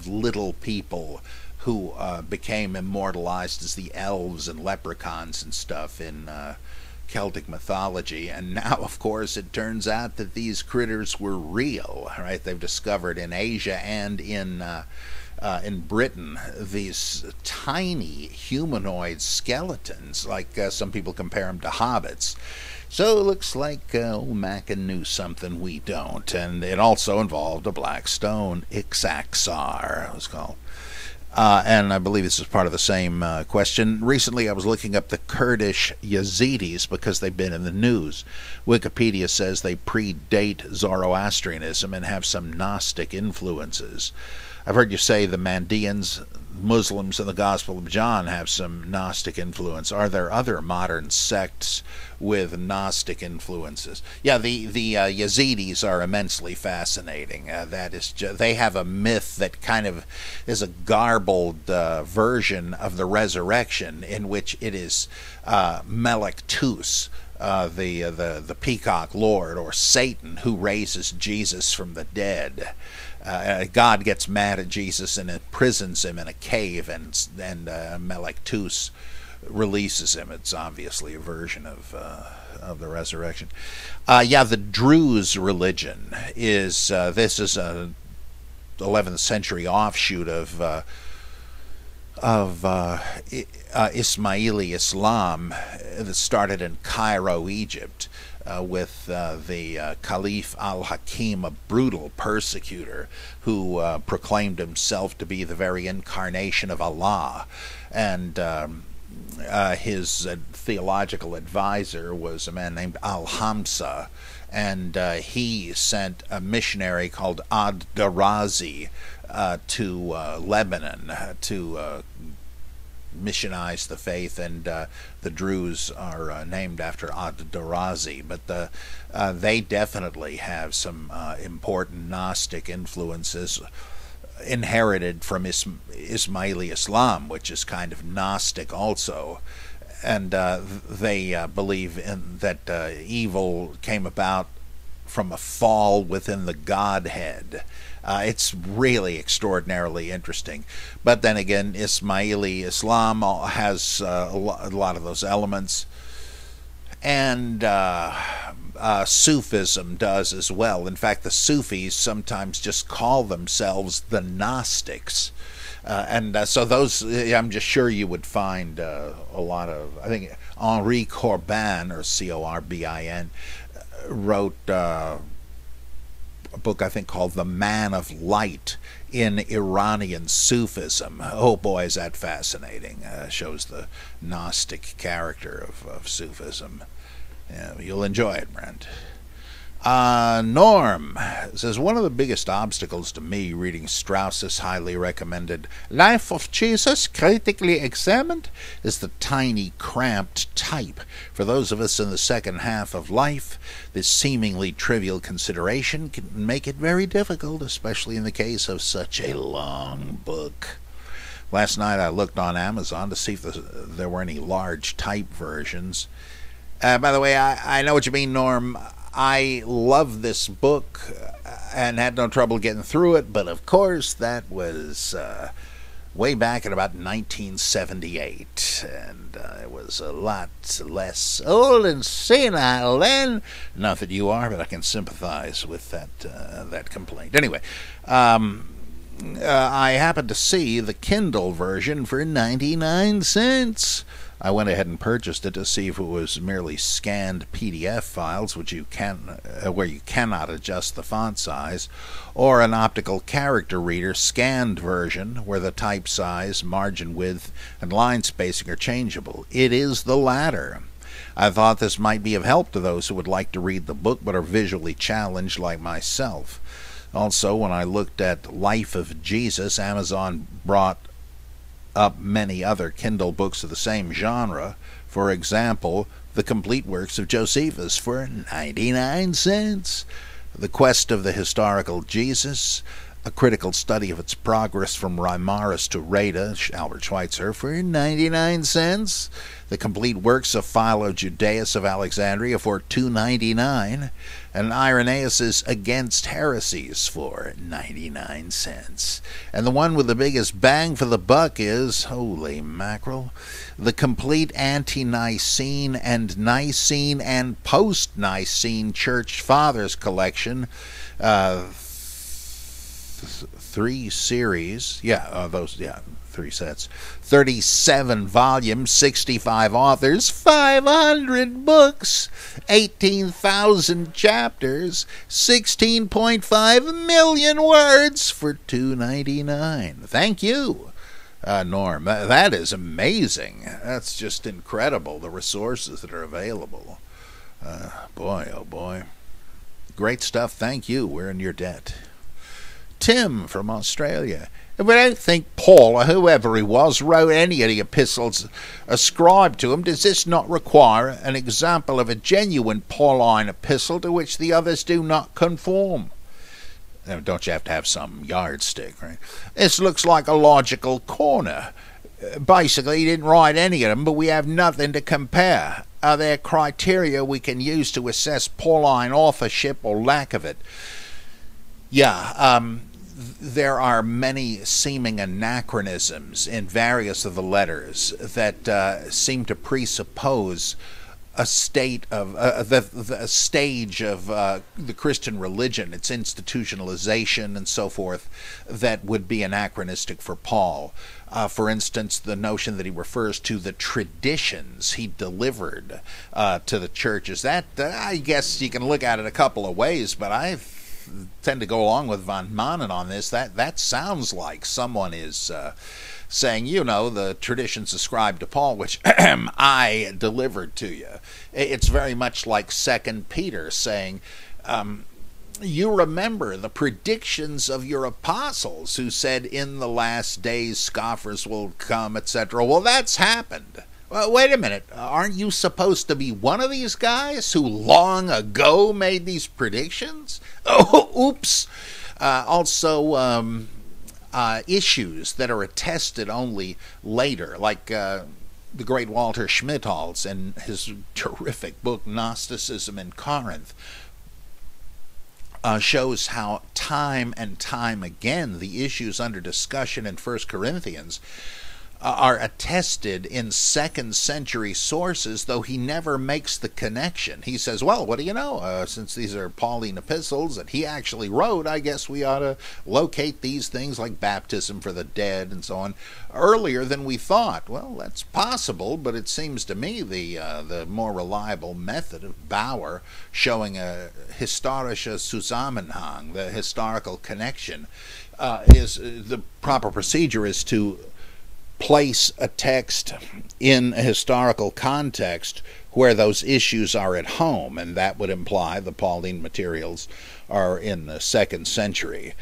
Speaker 2: little people who became immortalized as the elves and leprechauns and stuff in Celtic mythology. And now, of course, it turns out that these critters were real, right? They've discovered in Asia and in Britain these tiny humanoid skeletons, like some people compare them to hobbits. So it looks like old Mackin knew something we don't. And it also involved a black stone, Ixaxar, it was called. And I believe this is part of the same question. Recently I was looking up the Kurdish Yazidis because they've been in the news. Wikipedia says they predate Zoroastrianism and have some Gnostic influences. I've heard you say the Mandeans, Muslims, and the Gospel of John have some Gnostic influence. Are there other modern sects with Gnostic influences? Yeah, the Yazidis are immensely fascinating. That is, they have a myth that kind of is a garbled version of the resurrection, in which it is Melek Tus, the peacock lord, or Satan, who raises Jesus from the dead. God gets mad at Jesus and imprisons him in a cave, and Melek Tus releases him. It's obviously a version of the resurrection. The Druze religion is this is a 11th century offshoot of Ismaili Islam that started in Cairo, Egypt, with the Caliph al-Hakim, a brutal persecutor who proclaimed himself to be the very incarnation of Allah. And his theological advisor was a man named Al-Hamsa, and he sent a missionary called Ad-Darazi to Lebanon to missionize the faith, and the Druze are named after Ad-Darazi. But they definitely have some important Gnostic influences inherited from Ismaili Islam, which is kind of Gnostic also. And they believe that evil came about from a fall within the Godhead. It's really extraordinarily interesting. But then again, Ismaili Islam has a lot of those elements. And Sufism does as well. In fact, the Sufis sometimes just call themselves the Gnostics. So those, I'm just sure you would find a lot of, I think Henri Corbin, or Corbin, wrote a book I think called The Man of Light in Iranian Sufism. Oh boy, is that fascinating. Shows the Gnostic character of Sufism. Yeah, you'll enjoy it, Brent. Norm says, one of the biggest obstacles to me reading Strauss's highly recommended Life of Jesus Critically Examined is the tiny, cramped type. For those of us in the second half of life, this seemingly trivial consideration can make it very difficult, especially in the case of such a long book. Last night I looked on Amazon to see if there were any large type versions. By the way, I know what you mean, Norm. I love this book and had no trouble getting through it, but of course that was way back in about 1978, and it was a lot less old and senile then. Not that you are, but I can sympathize with that complaint. Anyway, I happened to see the Kindle version for 99 cents. I went ahead and purchased it to see if it was merely scanned PDF files, which where you cannot adjust the font size, or an optical character reader scanned version where the type size, margin width, and line spacing are changeable. It is the latter. I thought this might be of help to those who would like to read the book but are visually challenged like myself. Also, when I looked at Life of Jesus, Amazon brought up many other Kindle books of the same genre. For example, The Complete Works of Josephus for 99 cents. The Quest of the Historical Jesus, a critical study of its progress from Reimarus to Rheta, Albert Schweitzer, for 99 cents. The Complete Works of Philo Judaeus of Alexandria for $2.99, and Irenaeus' Against Heresies for 99 cents. And the one with the biggest bang for the buck is, holy mackerel, The Complete Ante-Nicene and Nicene and Post-Nicene Church Fathers Collection, 3 series, 3 sets, 37 volumes, 65 authors, 500 books, 18,000 chapters, 16.5 million words for $2.99. Thank you, Norm. That is amazing. That's just incredible, the resources that are available. Boy, oh boy. Great stuff. Thank you. We're in your debt. Tim from Australia. If I don't think Paul, or whoever he was, wrote any of the epistles ascribed to him, does this not require an example of a genuine Pauline epistle to which the others do not conform? Now, don't you have to have some yardstick, right? This looks like a logical corner. Basically, he didn't write any of them, but we have nothing to compare. Are there criteria we can use to assess Pauline authorship or lack of it? Yeah, there are many seeming anachronisms in various of the letters that seem to presuppose a state of the stage of the Christian religion, its institutionalization and so forth, that would be anachronistic for Paul. For instance, the notion that he refers to the traditions he delivered to the churches. That I guess you can look at it a couple of ways, but I tend to go along with von Manen on this. That sounds like someone is saying, you know, the traditions ascribed to Paul, which I delivered to you. It's very much like 2 Peter saying, you remember the predictions of your apostles who said in the last days scoffers will come, etc. Well, that's happened. Well, wait a minute. Aren't you supposed to be one of these guys who long ago made these predictions? Oh, oops. Also, issues that are attested only later, like the great Walter Schmidtholz in his terrific book Gnosticism in Corinth, shows how time and time again the issues under discussion in 1 Corinthians are attested in 2nd century sources, though he never makes the connection. He says, well, what do you know? Since these are Pauline epistles that he actually wrote, I guess we ought to locate these things like baptism for the dead and so on earlier than we thought. Well, that's possible, but it seems to me the more reliable method of Bauer showing a historischer Zusammenhang, the historical connection, is the proper procedure is to place a text in a historical context where those issues are at home, and that would imply the Pauline materials are in the 2nd century.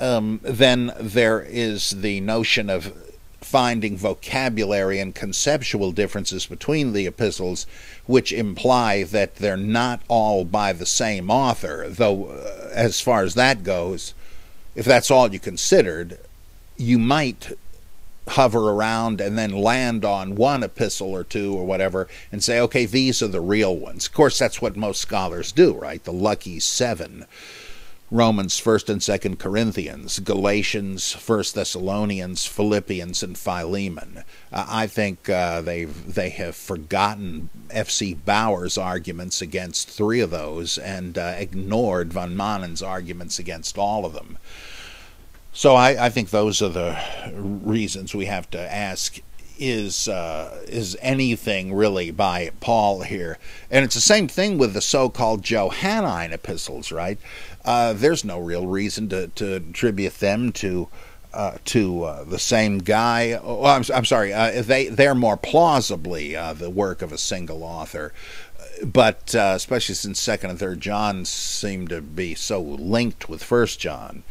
Speaker 2: Then there is the notion of finding vocabulary and conceptual differences between the epistles, which imply that they're not all by the same author, though as far as that goes, if that's all you considered, you might hover around and then land on one epistle or two or whatever and say, okay, these are the real ones. Of course, that's what most scholars do, right? The lucky 7. Romans, 1st and 2nd Corinthians, Galatians, 1st Thessalonians, Philippians, and Philemon. I think they have forgotten F.C. Bauer's arguments against 3 of those and ignored von Manen's arguments against all of them. So I think those are the reasons we have to ask, is anything really by Paul here? And it's the same thing with the so-called Johannine epistles, right? There's no real reason to attribute them to the same guy. Oh, I'm sorry. They're more plausibly the work of a single author. But especially since 2nd and 3rd John seem to be so linked with 1st John,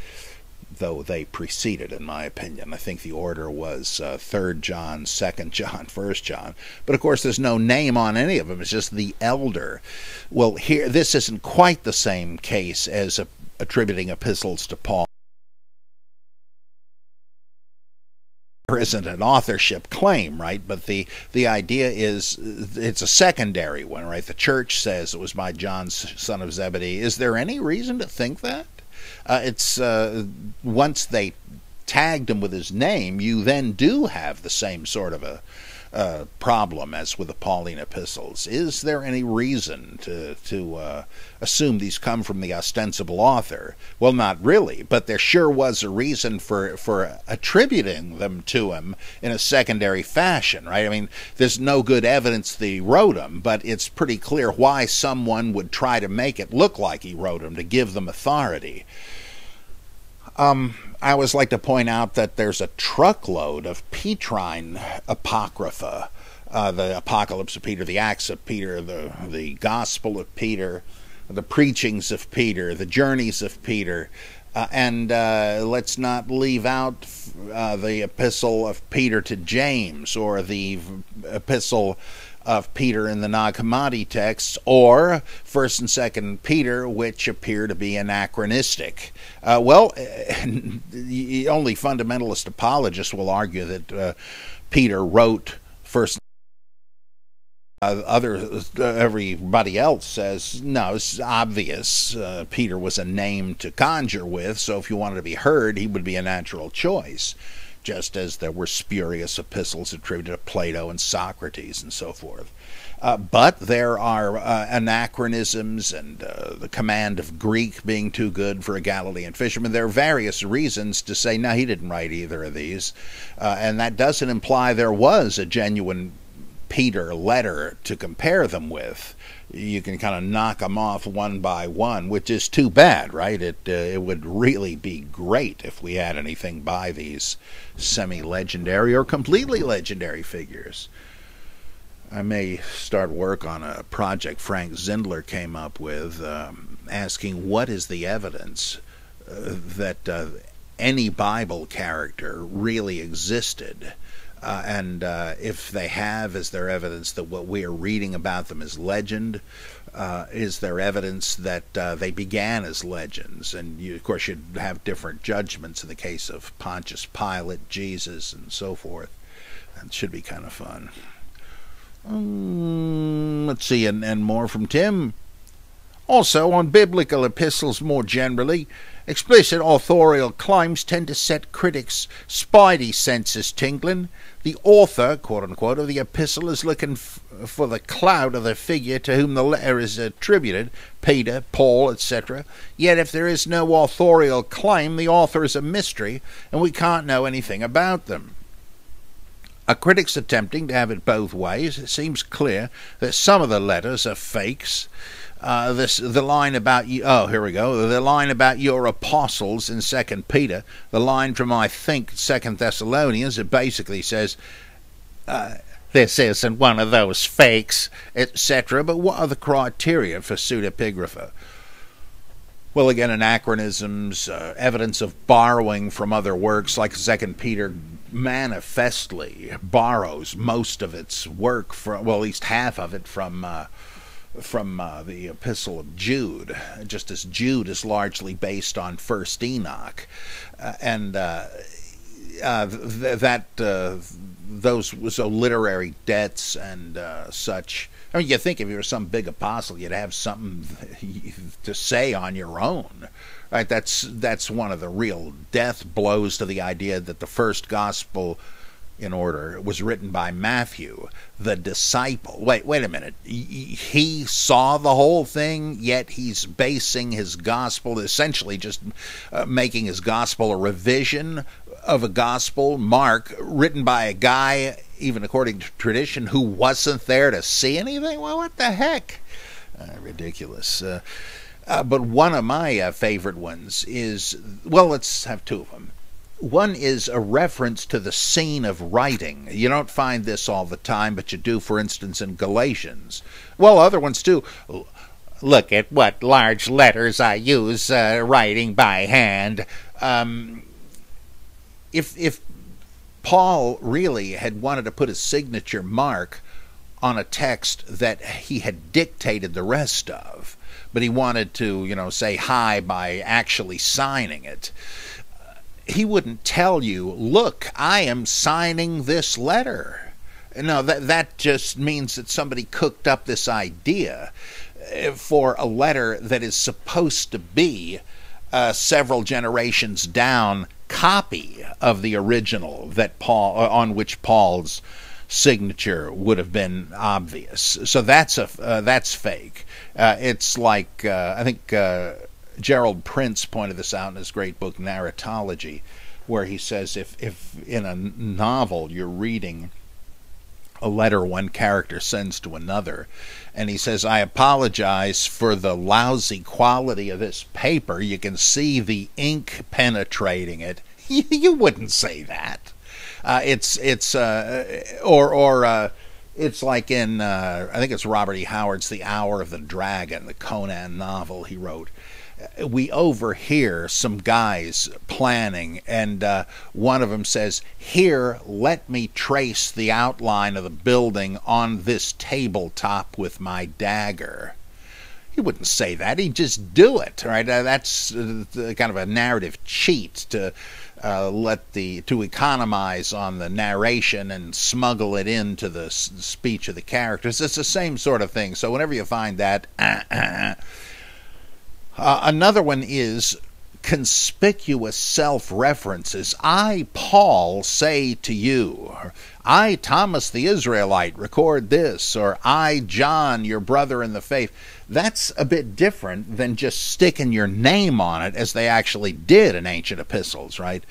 Speaker 2: though they preceded, in my opinion. I think the order was 3rd John, 2nd John, 1st John. But of course, there's no name on any of them. It's just the elder. Well, here, this isn't quite the same case as attributing epistles to Paul. There isn't an authorship claim, right? But the idea is it's a secondary one, right? The church says it was by John, son of Zebedee. Is there any reason to think that? It's once they tagged him with his name, you then do have the same sort of a problem as with the Pauline epistles. Is there any reason to assume these come from the ostensible author? Well, not really, but there sure was a reason for attributing them to him in a secondary fashion, right? I mean, there's no good evidence that he wrote them, but it's pretty clear why someone would try to make it look like he wrote them, to give them authority. I always like to point out that there's a truckload of Petrine apocrypha, the Apocalypse of Peter, the Acts of Peter, the Gospel of Peter, the preachings of Peter, the journeys of Peter, and let's not leave out the epistle of Peter to James, or the epistle of Peter in the Nag Hammadi texts, or 1st and 2nd Peter, which appear to be anachronistic. Only fundamentalist apologists will argue that Peter wrote 1st. Everybody else says, no, it's obvious. Peter was a name to conjure with, so if you wanted to be heard, he would be a natural choice. just as there were spurious epistles attributed to Plato and Socrates and so forth. But there are anachronisms and the command of Greek being too good for a Galilean fisherman. There are various reasons to say, no, he didn't write either of these. And that doesn't imply there was a genuine Peter letter to compare them with. You can kind of knock them off one by one, which is too bad, right? It would really be great if we had anything by these semi-legendary or completely legendary figures. I may start work on a project Frank Zindler came up with, asking what is the evidence that any Bible character really existed. And if they have, is there evidence that what we are reading about them is legend? Is there evidence that they began as legends? And you, of course, you'd have different judgments in the case of Pontius Pilate, Jesus, and so forth. That should be kind of fun. Let's see, and more from Tim. Also, on biblical epistles more generally, explicit authorial claims tend to set critics' spidey senses tingling. The author, quote-unquote, of the epistle is looking for the clout of the figure to whom the letter is attributed, Peter, Paul, etc. Yet if there is no authorial claim, the author is a mystery, and we can't know anything about them. A critic's attempting to have it both ways. It seems clear that some of the letters are fakes. The line about you, here we go. The line about your apostles in 2 Peter, the line from, I think, 2 Thessalonians, it basically says, this isn't one of those fakes, etc. But what are the criteria for pseudepigraphy? Well, again, anachronisms, evidence of borrowing from other works, like 2 Peter manifestly borrows most of its work from, well, at least half of it from the Epistle of Jude, just as Jude is largely based on First Enoch, and those literary debts and such. I mean, you think if you were some big apostle, you'd have something to say on your own, right? That's one of the real death blows to the idea that the first gospel in order was written by Matthew, the disciple. Wait a minute. He saw the whole thing, yet he's basing his gospel, essentially just making his gospel a revision of a gospel, Mark, written by a guy, even according to tradition, who wasn't there to see anything? Well, what the heck? Ridiculous. But one of my favorite ones is, well, let's have two of them. One is a reference to the scene of writing. You don't find this all the time, but you do, for instance, in Galatians. Well, other ones too. Look at what large letters I use writing by hand. If Paul really had wanted to put a signature mark on a text that he had dictated the rest of, but he wanted to, say hi by actually signing it, he wouldn't tell you, look, I am signing this letter. No, that just means that somebody cooked up this idea for a letter that is supposed to be several generations down copy of the original that on which Paul's signature would have been obvious. So that's fake. It's like I think Gerald Prince pointed this out in his great book Narratology, where he says if in a novel you're reading a letter one character sends to another, and he says, I apologize for the lousy quality of this paper, you can see the ink penetrating it. You wouldn't say that. It's like in I think it's Robert E. Howard's The Hour of the Dragon, the Conan novel he wrote. We overhear some guys planning, and one of them says, here, let me trace the outline of the building on this tabletop with my dagger. He wouldn't say that. He'd just do it, right? That's kind of a narrative cheat to economize on the narration and smuggle it into the speech of the characters. It's the same sort of thing. So whenever you find that, another one is conspicuous self-references. I, Paul, say to you, or I, Thomas the Israelite, record this, or I, John, your brother in the faith. That's a bit different than just sticking your name on it, as they actually did in ancient epistles, right?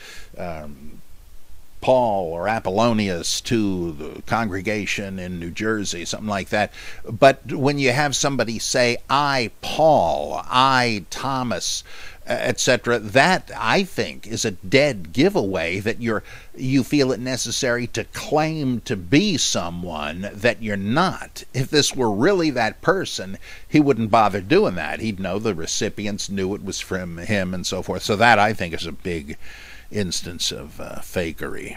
Speaker 2: Paul or Apollonius to the congregation in New Jersey, something like that. But when you have somebody say, I, Paul, I, Thomas, etc., that, I think, is a dead giveaway that you feel it necessary to claim to be someone that you're not. If this were really that person, he wouldn't bother doing that. He'd know the recipients knew it was from him and so forth. So that, I think, is a big instance of fakery.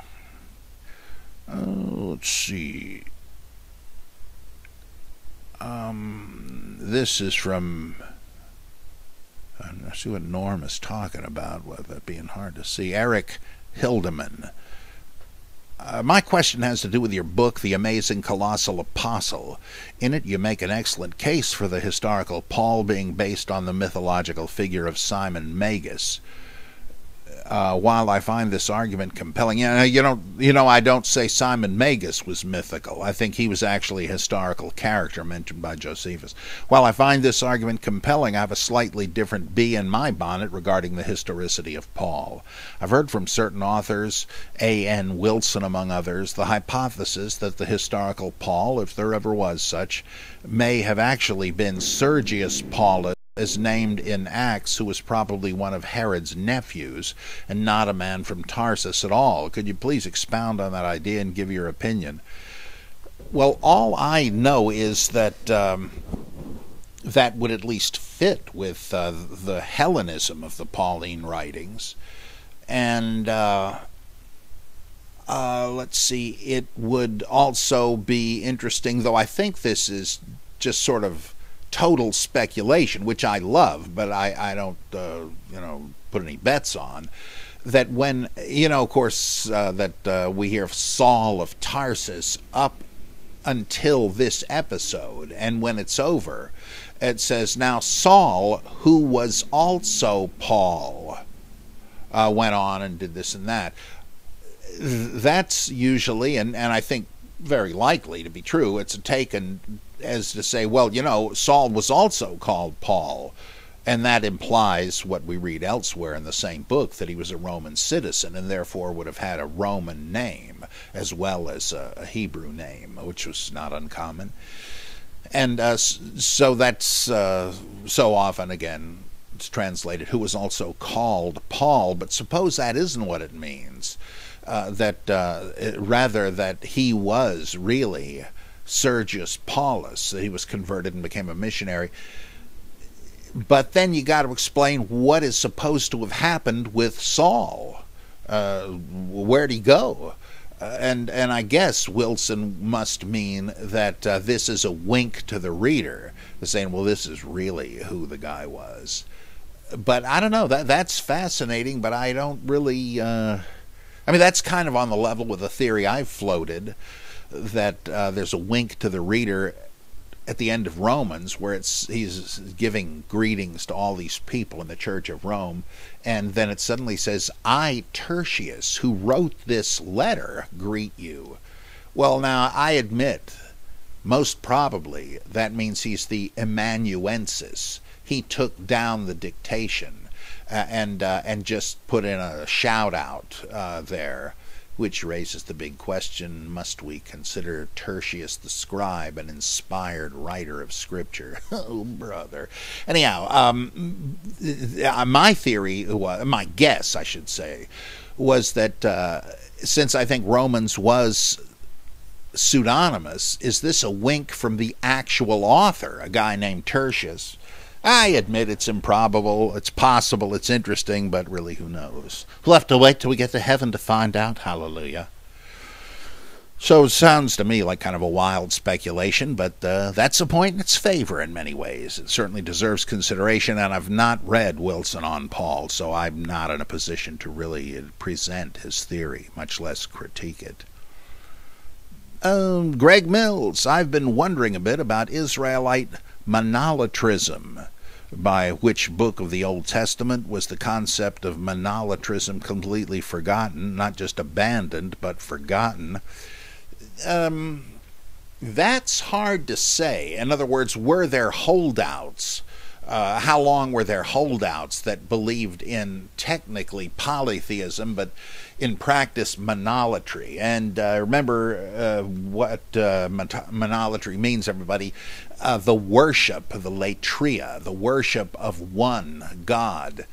Speaker 2: Let's see. This is from... Let's see what Norm is talking about, with it being hard to see. Eric Hildeman. My question has to do with your book, The Amazing Colossal Apostle. In it, you make an excellent case for the historical Paul being based on the mythological figure of Simon Magus. While I find this argument compelling, I don't say Simon Magus was mythical. I think he was actually a historical character mentioned by Josephus. While I find this argument compelling, I have a slightly different bee in my bonnet regarding the historicity of Paul. I've heard from certain authors, A.N. Wilson among others, the hypothesis that the historical Paul, if there ever was such, may have actually been Sergius Paulus, as named in Acts, who was probably one of Herod's nephews, and not a man from Tarsus at all. Could you please expound on that idea and give your opinion? Well, all I know is that that would at least fit with the Hellenism of the Pauline writings. And let's see, it would also be interesting, though I think this is just sort of total speculation, which I love, but I don't, put any bets on, that when, of course, that we hear of Saul of Tarsus up until this episode, and when it's over, it says, now Saul, who was also Paul, went on and did this and that. That's usually, and I think very likely to be true, it's taken as to say, well, Saul was also called Paul, and that implies what we read elsewhere in the same book, that he was a Roman citizen and therefore would have had a Roman name as well as a Hebrew name, which was not uncommon. And so that's so often, again, it's translated, who was also called Paul, but suppose that isn't what it means, rather that he was really Sergius Paulus, that he was converted and became a missionary. But then you got to explain what is supposed to have happened with Saul. Where'd he go? And I guess Wilson must mean that this is a wink to the reader, saying, well, this is really who the guy was. But I don't know, that's fascinating, but I don't really... that's kind of on the level with a theory I've floated, that there's a wink to the reader at the end of Romans, where he's giving greetings to all these people in the Church of Rome, and then it suddenly says, I, Tertius, who wrote this letter, greet you. Well, now, I admit, most probably, that means he's the amanuensis. He took down the dictation and just put in a shout-out there, which raises the big question, must we consider Tertius the scribe an inspired writer of Scripture? Oh, brother. Anyhow, my theory, my guess, I should say, was that since I think Romans was pseudonymous, is this a wink from the actual author, a guy named Tertius? I admit it's improbable, it's possible, it's interesting, but really, who knows? We'll have to wait till we get to heaven to find out. Hallelujah. So it sounds to me like kind of a wild speculation, but that's a point in its favor in many ways. It certainly deserves consideration, and I've not read Wilson on Paul, so I'm not in a position to really present his theory, much less critique it. Greg Mills, I've been wondering a bit about Israelite monolatrism. By which book of the Old Testament was the concept of monolatrism completely forgotten, not just abandoned, but forgotten? That's hard to say. In other words, were there holdouts? How long were there holdouts that believed in technically polytheism, but in practice monolatry? And remember what monolatry means, everybody. The worship, the latria, the worship of one God,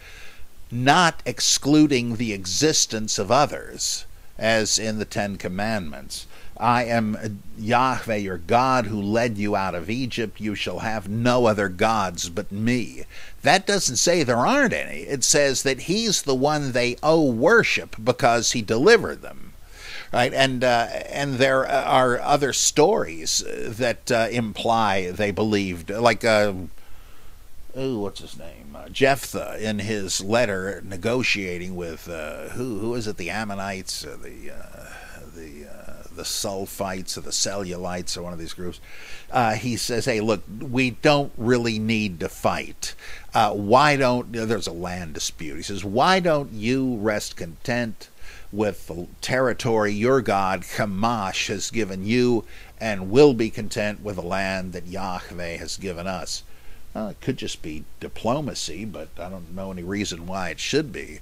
Speaker 2: not excluding the existence of others, as in the Ten Commandments. I am Yahweh, your God, who led you out of Egypt. You shall have no other gods but me. That doesn't say there aren't any. It says that he's the one they owe worship because he delivered them. Right? And there are other stories that imply they believed, like, what's his name? Jephthah, in his letter negotiating with, who is it, the Ammonites, the Sulfites or the Cellulites or one of these groups. He says, hey, look, we don't really need to fight. There's a land dispute. He says, why don't you rest content with the territory your God, Shamash, has given you, and will be content with the land that Yahweh has given us? It could just be diplomacy, but I don't know any reason why it should be.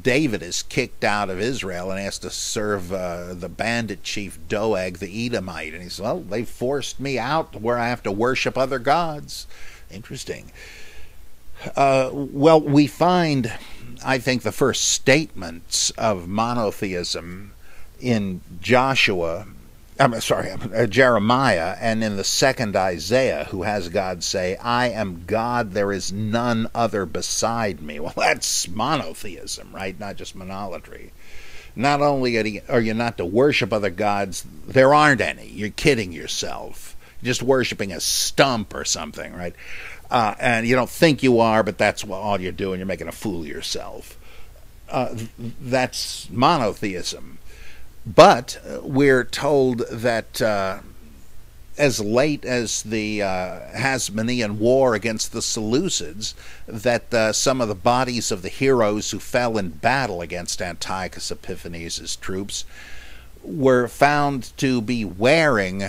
Speaker 2: David is kicked out of Israel and has to serve the bandit chief Doeg the Edomite. And he says, well, they forced me out where I have to worship other gods. Interesting. Well, we find, I think, the first statements of monotheism in Jeremiah, and in the second Isaiah, who has God say, I am God, there is none other beside me. Well, that's monotheism, right? Not just monolatry. Not only are you not to worship other gods, there aren't any. You're kidding yourself. You're just worshiping a stump or something, right? And you don't think you are, but that's all you're doing. You're making a fool of yourself. That's monotheism. But we're told that as late as the Hasmonean War against the Seleucids, that some of the bodies of the heroes who fell in battle against Antiochus Epiphanes' troops were found to be wearing,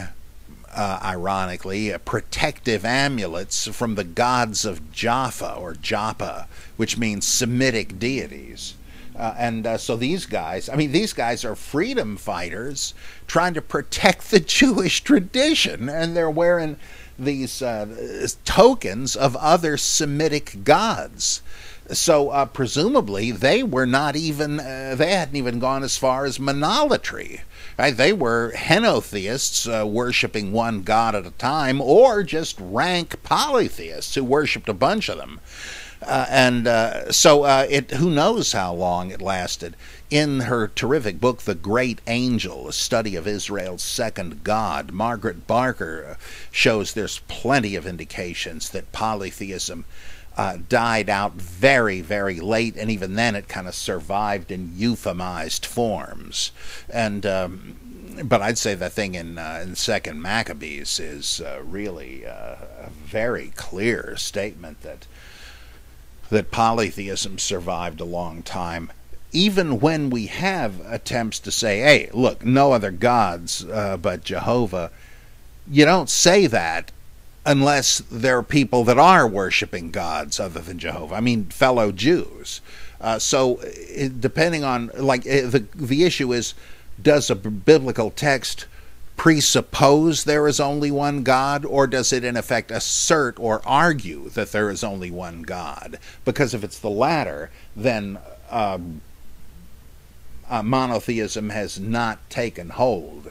Speaker 2: ironically, protective amulets from the gods of Jaffa or Joppa, which means Semitic deities. So these guys are freedom fighters trying to protect the Jewish tradition, and they're wearing these tokens of other Semitic gods. So presumably they were not even, they hadn't even gone as far as monolatry. Right? They were henotheists worshiping one god at a time, or just rank polytheists who worshipped a bunch of them. Who knows how long it lasted. In her terrific book, The Great Angel, A Study of Israel's Second God, Margaret Barker shows there's plenty of indications that polytheism died out very, very late, and even then it kind of survived in euphemized forms. But I'd say the thing in Second Maccabees is really a very clear statement that polytheism survived a long time. Even when we have attempts to say, hey, look, no other gods but Jehovah, you don't say that unless there are people that are worshiping gods other than Jehovah. I mean, fellow Jews. Depending on, the issue is, does a biblical text presuppose there is only one God, or does it in effect assert or argue that there is only one God? Because if it's the latter, then monotheism has not taken hold.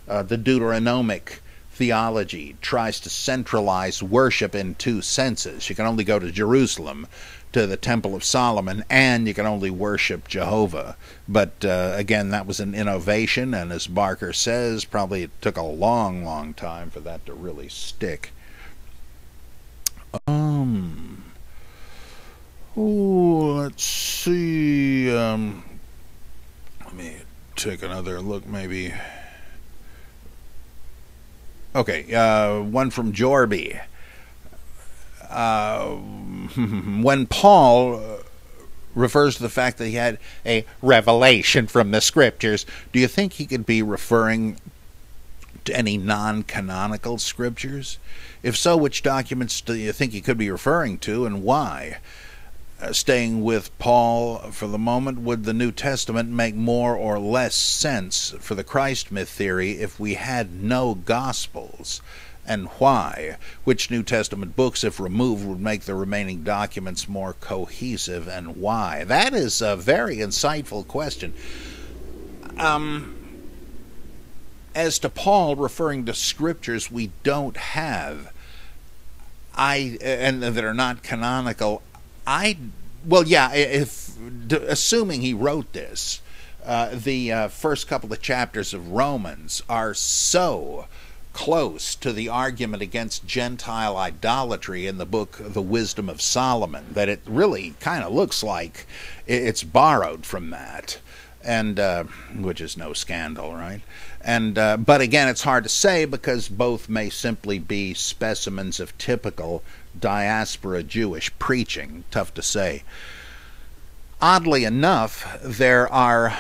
Speaker 2: The Deuteronomic theology tries to centralize worship in two senses. You can only go to Jerusalem, to the Temple of Solomon, and you can only worship Jehovah. But again, that was an innovation, and as Barker says, probably it took a long, long time for that to really stick. Let's see. Let me take another look, maybe. Okay, one from Jorby. when Paul refers to the fact that he had a revelation from the scriptures, do you think he could be referring to any non-canonical scriptures? If so, which documents do you think he could be referring to, and why? Staying with Paul for the moment, would the New Testament make more or less sense for the Christ myth theory if we had no Gospels, and why? Which New Testament books, if removed, would make the remaining documents more cohesive, and why? That is a very insightful question. As to Paul referring to scriptures we don't have, and that are not canonical, assuming he wrote this, the first couple of chapters of Romans are so close to the argument against Gentile idolatry in the book The Wisdom of Solomon that it really kind of looks like it's borrowed from that, and which is no scandal, right? And but again, it's hard to say because both may simply be specimens of typical diaspora Jewish preaching. Tough to say. Oddly enough, there are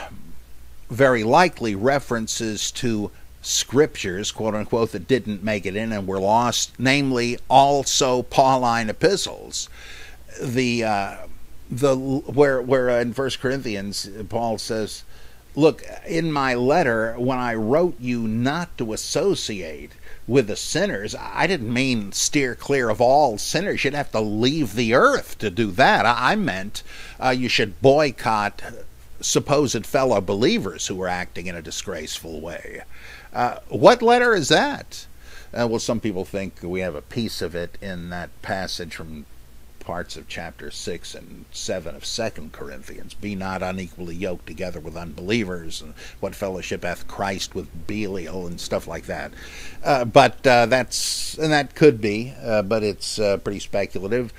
Speaker 2: very likely references to scriptures, quote unquote, that didn't make it in and were lost, namely also Pauline epistles. Where in 1 Corinthians Paul says, look, in my letter, when I wrote you not to associate with the sinners, I didn't mean steer clear of all sinners. You'd have to leave the earth to do that. I meant you should boycott supposed fellow believers who were acting in a disgraceful way. What letter is that? Well, some people think we have a piece of it in that passage from parts of chapter 6 and 7 of 2 Corinthians. Be not unequally yoked together with unbelievers, and what fellowship hath Christ with Belial, and stuff like that. But that could be, but it's pretty speculative.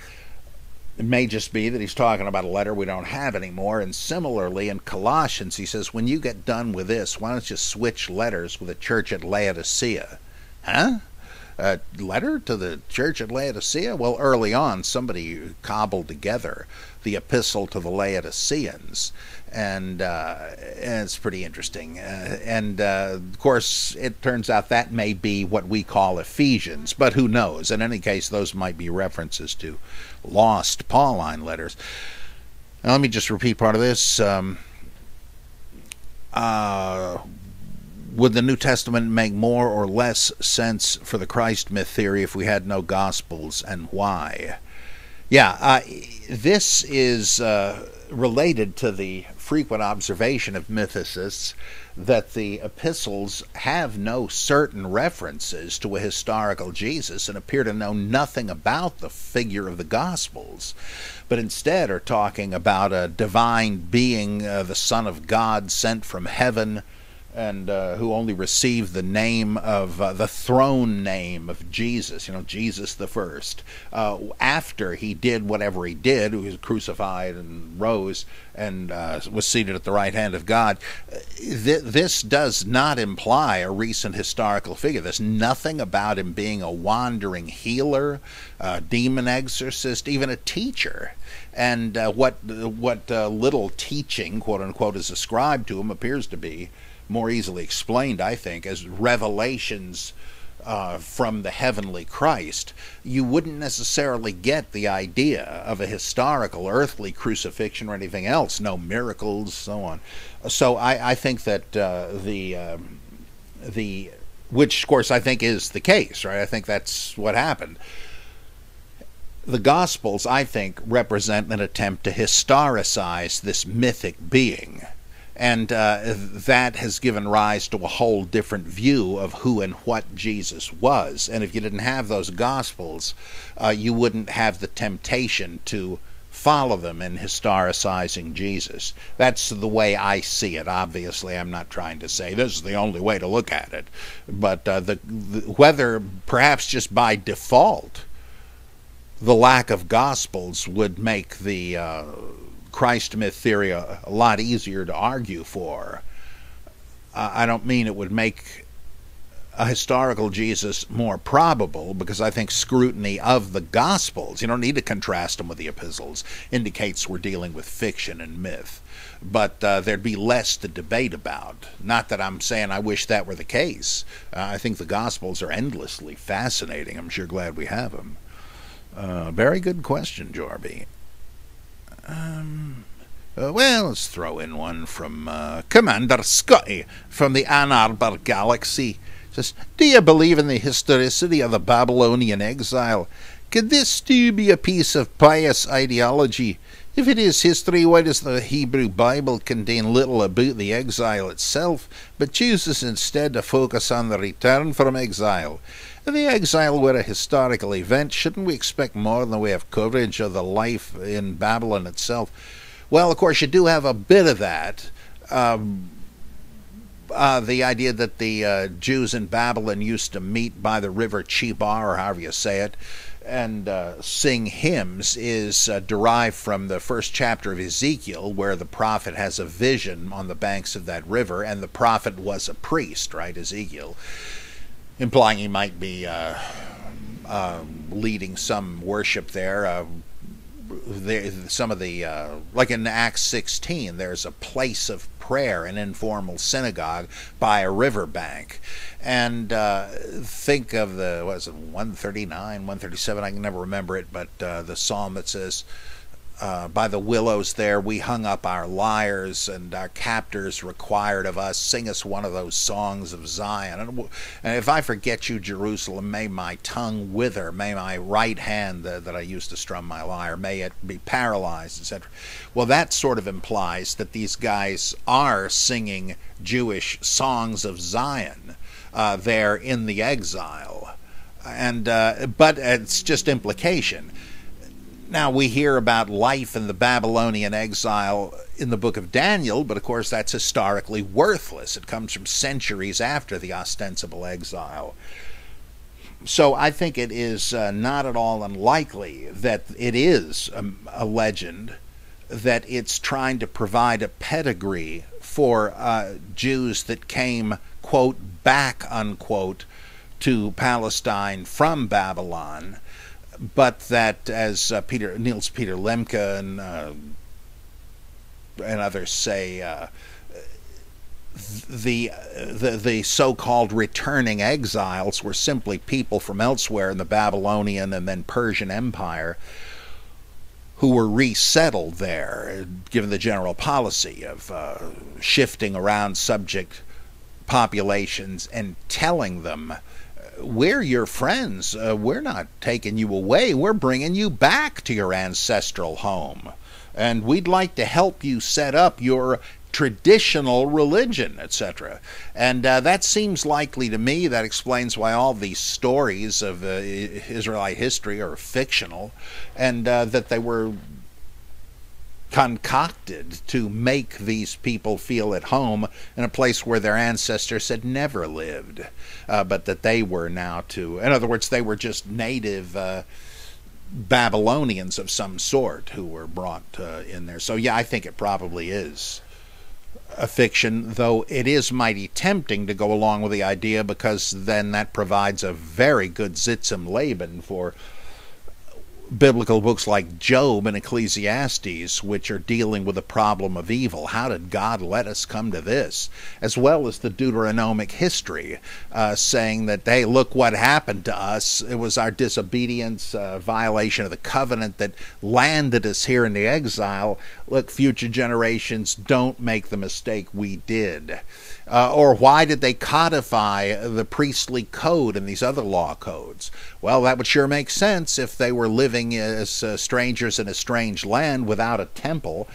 Speaker 2: It may just be that he's talking about a letter we don't have anymore. And similarly, in Colossians, he says, when you get done with this, why don't you switch letters with the church at Laodicea? Huh? A letter to the church at Laodicea? Well, early on, somebody cobbled together the epistle to the Laodiceans, and it's pretty interesting. Of course, it turns out that may be what we call Ephesians, but who knows? In any case, those might be references to lost Pauline letters. Now, let me just repeat part of this. Would the New Testament make more or less sense for the Christ myth theory if we had no Gospels, and why? Yeah, this is related to the frequent observation of mythicists that the epistles have no certain references to a historical Jesus and appear to know nothing about the figure of the Gospels, but instead are talking about a divine being, the Son of God sent from heaven, and who only received the name of the throne name of Jesus, Jesus the first, after he did whatever he did. He was crucified and rose and was seated at the right hand of God. This does not imply a recent historical figure. There's nothing about him being a wandering healer, a demon exorcist, even a teacher. And what little teaching, quote unquote, is ascribed to him appears to be more easily explained, I think, as revelations from the heavenly Christ. You wouldn't necessarily get the idea of a historical earthly crucifixion or anything else, no miracles, so on. So I think that which of course I think is the case, right? I think that's what happened. The Gospels, I think, represent an attempt to historicize this mythic being. And that has given rise to a whole different view of who and what Jesus was. And if you didn't have those Gospels, you wouldn't have the temptation to follow them in historicizing Jesus. That's the way I see it. Obviously, I'm not trying to say this is the only way to look at it. But whether perhaps just by default the lack of Gospels would make the Christ myth theory a lot easier to argue for. I don't mean it would make a historical Jesus more probable, because I think scrutiny of the Gospels, you don't need to contrast them with the epistles, indicates we're dealing with fiction and myth. But there'd be less to debate about. Not that I'm saying I wish that were the case. I think the Gospels are endlessly fascinating. I'm sure glad we have them. Very good question, Jorby. Well, let's throw in one from Commander Scotty from the Ann Arbor Galaxy. Says, do you believe in the historicity of the Babylonian exile? Could this too be a piece of pious ideology? If it is history, why does the Hebrew Bible contain little about the exile itself, but chooses instead to focus on the return from exile? If the exile were a historical event, shouldn't we expect more in the way of coverage of the life in Babylon itself? Well, of course, you do have a bit of that. The idea that the Jews in Babylon used to meet by the river Chebar, or however you say it, and sing hymns is derived from the first chapter of Ezekiel, where the prophet has a vision on the banks of that river, and the prophet was a priest, right, Ezekiel, implying he might be leading some worship there. Some of the, like in Acts 16, there's a place of prayer, an informal synagogue by a riverbank. And think of the, what is it, 139, 137, I can never remember it, but the psalm that says, by the willows there we hung up our lyres, and our captors required of us, sing us one of those songs of Zion. And if I forget you, Jerusalem, may my tongue wither, may my right hand that I used to strum my lyre, may it be paralyzed, etc. Well, that sort of implies that these guys are singing Jewish songs of Zion there in the exile. And but it's just implication. Now, we hear about life in the Babylonian exile in the book of Daniel, but of course that's historically worthless. It comes from centuries after the ostensible exile. So I think it is not at all unlikely that it is a legend, that it's trying to provide a pedigree for Jews that came, quote, back, unquote, to Palestine from Babylon, but that, as Niels Peter Lemke and others say, the so-called returning exiles were simply people from elsewhere in the Babylonian and then Persian Empire who were resettled there, given the general policy of shifting around subject populations and telling them, we're your friends, we're not taking you away, we're bringing you back to your ancestral home, and we'd like to help you set up your traditional religion, etc. And that seems likely to me. That explains why all these stories of Israelite history are fictional, and that they were concocted to make these people feel at home in a place where their ancestors had never lived, but that they were now to, in other words, they were just native Babylonians of some sort who were brought in there. So yeah, I think it probably is a fiction, though it is mighty tempting to go along with the idea, because then that provides a very good Zitzim Laban for biblical books like Job and Ecclesiastes, which are dealing with the problem of evil. How did God let us come to this? As well as the Deuteronomic history, saying that, hey, look what happened to us. It was our disobedience, violation of the covenant that landed us here in the exile. Look, future generations, don't make the mistake we did. Or why did they codify the priestly code and these other law codes? Well, that would sure make sense if they were living as strangers in a strange land without a temple,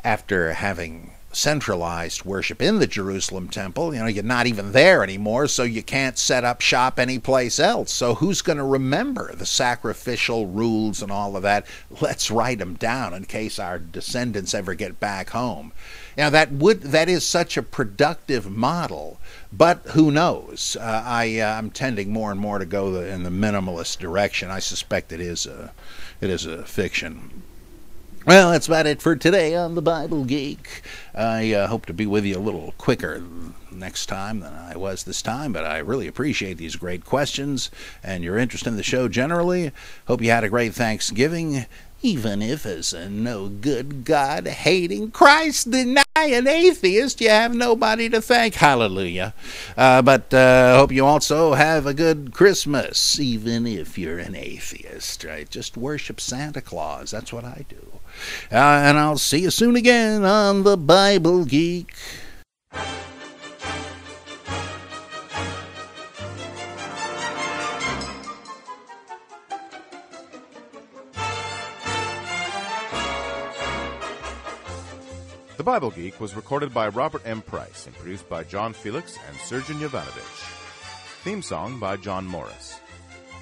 Speaker 2: after having centralized worship in the Jerusalem temple. You know, you're not even there anymore, so you can't set up shop anyplace else. So who's going to remember the sacrificial rules and all of that? Let's write them down in case our descendants ever get back home. Now, that is such a productive model, but who knows? I'm tending more and more to go in the minimalist direction. I suspect it is a fiction. Well, that's about it for today on the Bible Geek. I hope to be with you a little quicker next time than I was this time, but I really appreciate these great questions and your interest in the show generally. Hope you had a great Thanksgiving, even if as a no-good, God-hating, Christ-denying atheist, you have nobody to thank. Hallelujah. But hope you also have a good Christmas, even if you're an atheist, right? Just worship Santa Claus. That's what I do. And I'll see you soon again on the Bible Geek.
Speaker 3: The Bible Geek was recorded by Robert M. Price and produced by John Felix and Sergeant Jovanovich. Theme song by John Morris.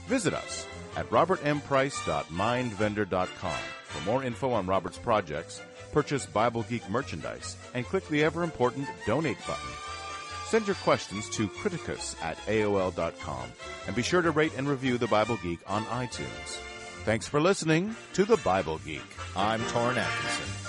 Speaker 3: Visit us at robertmprice.mindvendor.com for more info on Robert's projects, purchase Bible Geek merchandise, and click the ever-important Donate button. Send your questions to criticus@aol.com, and be sure to rate and review The Bible Geek on iTunes. Thanks for listening to The Bible Geek. I'm Torrin Atkinson.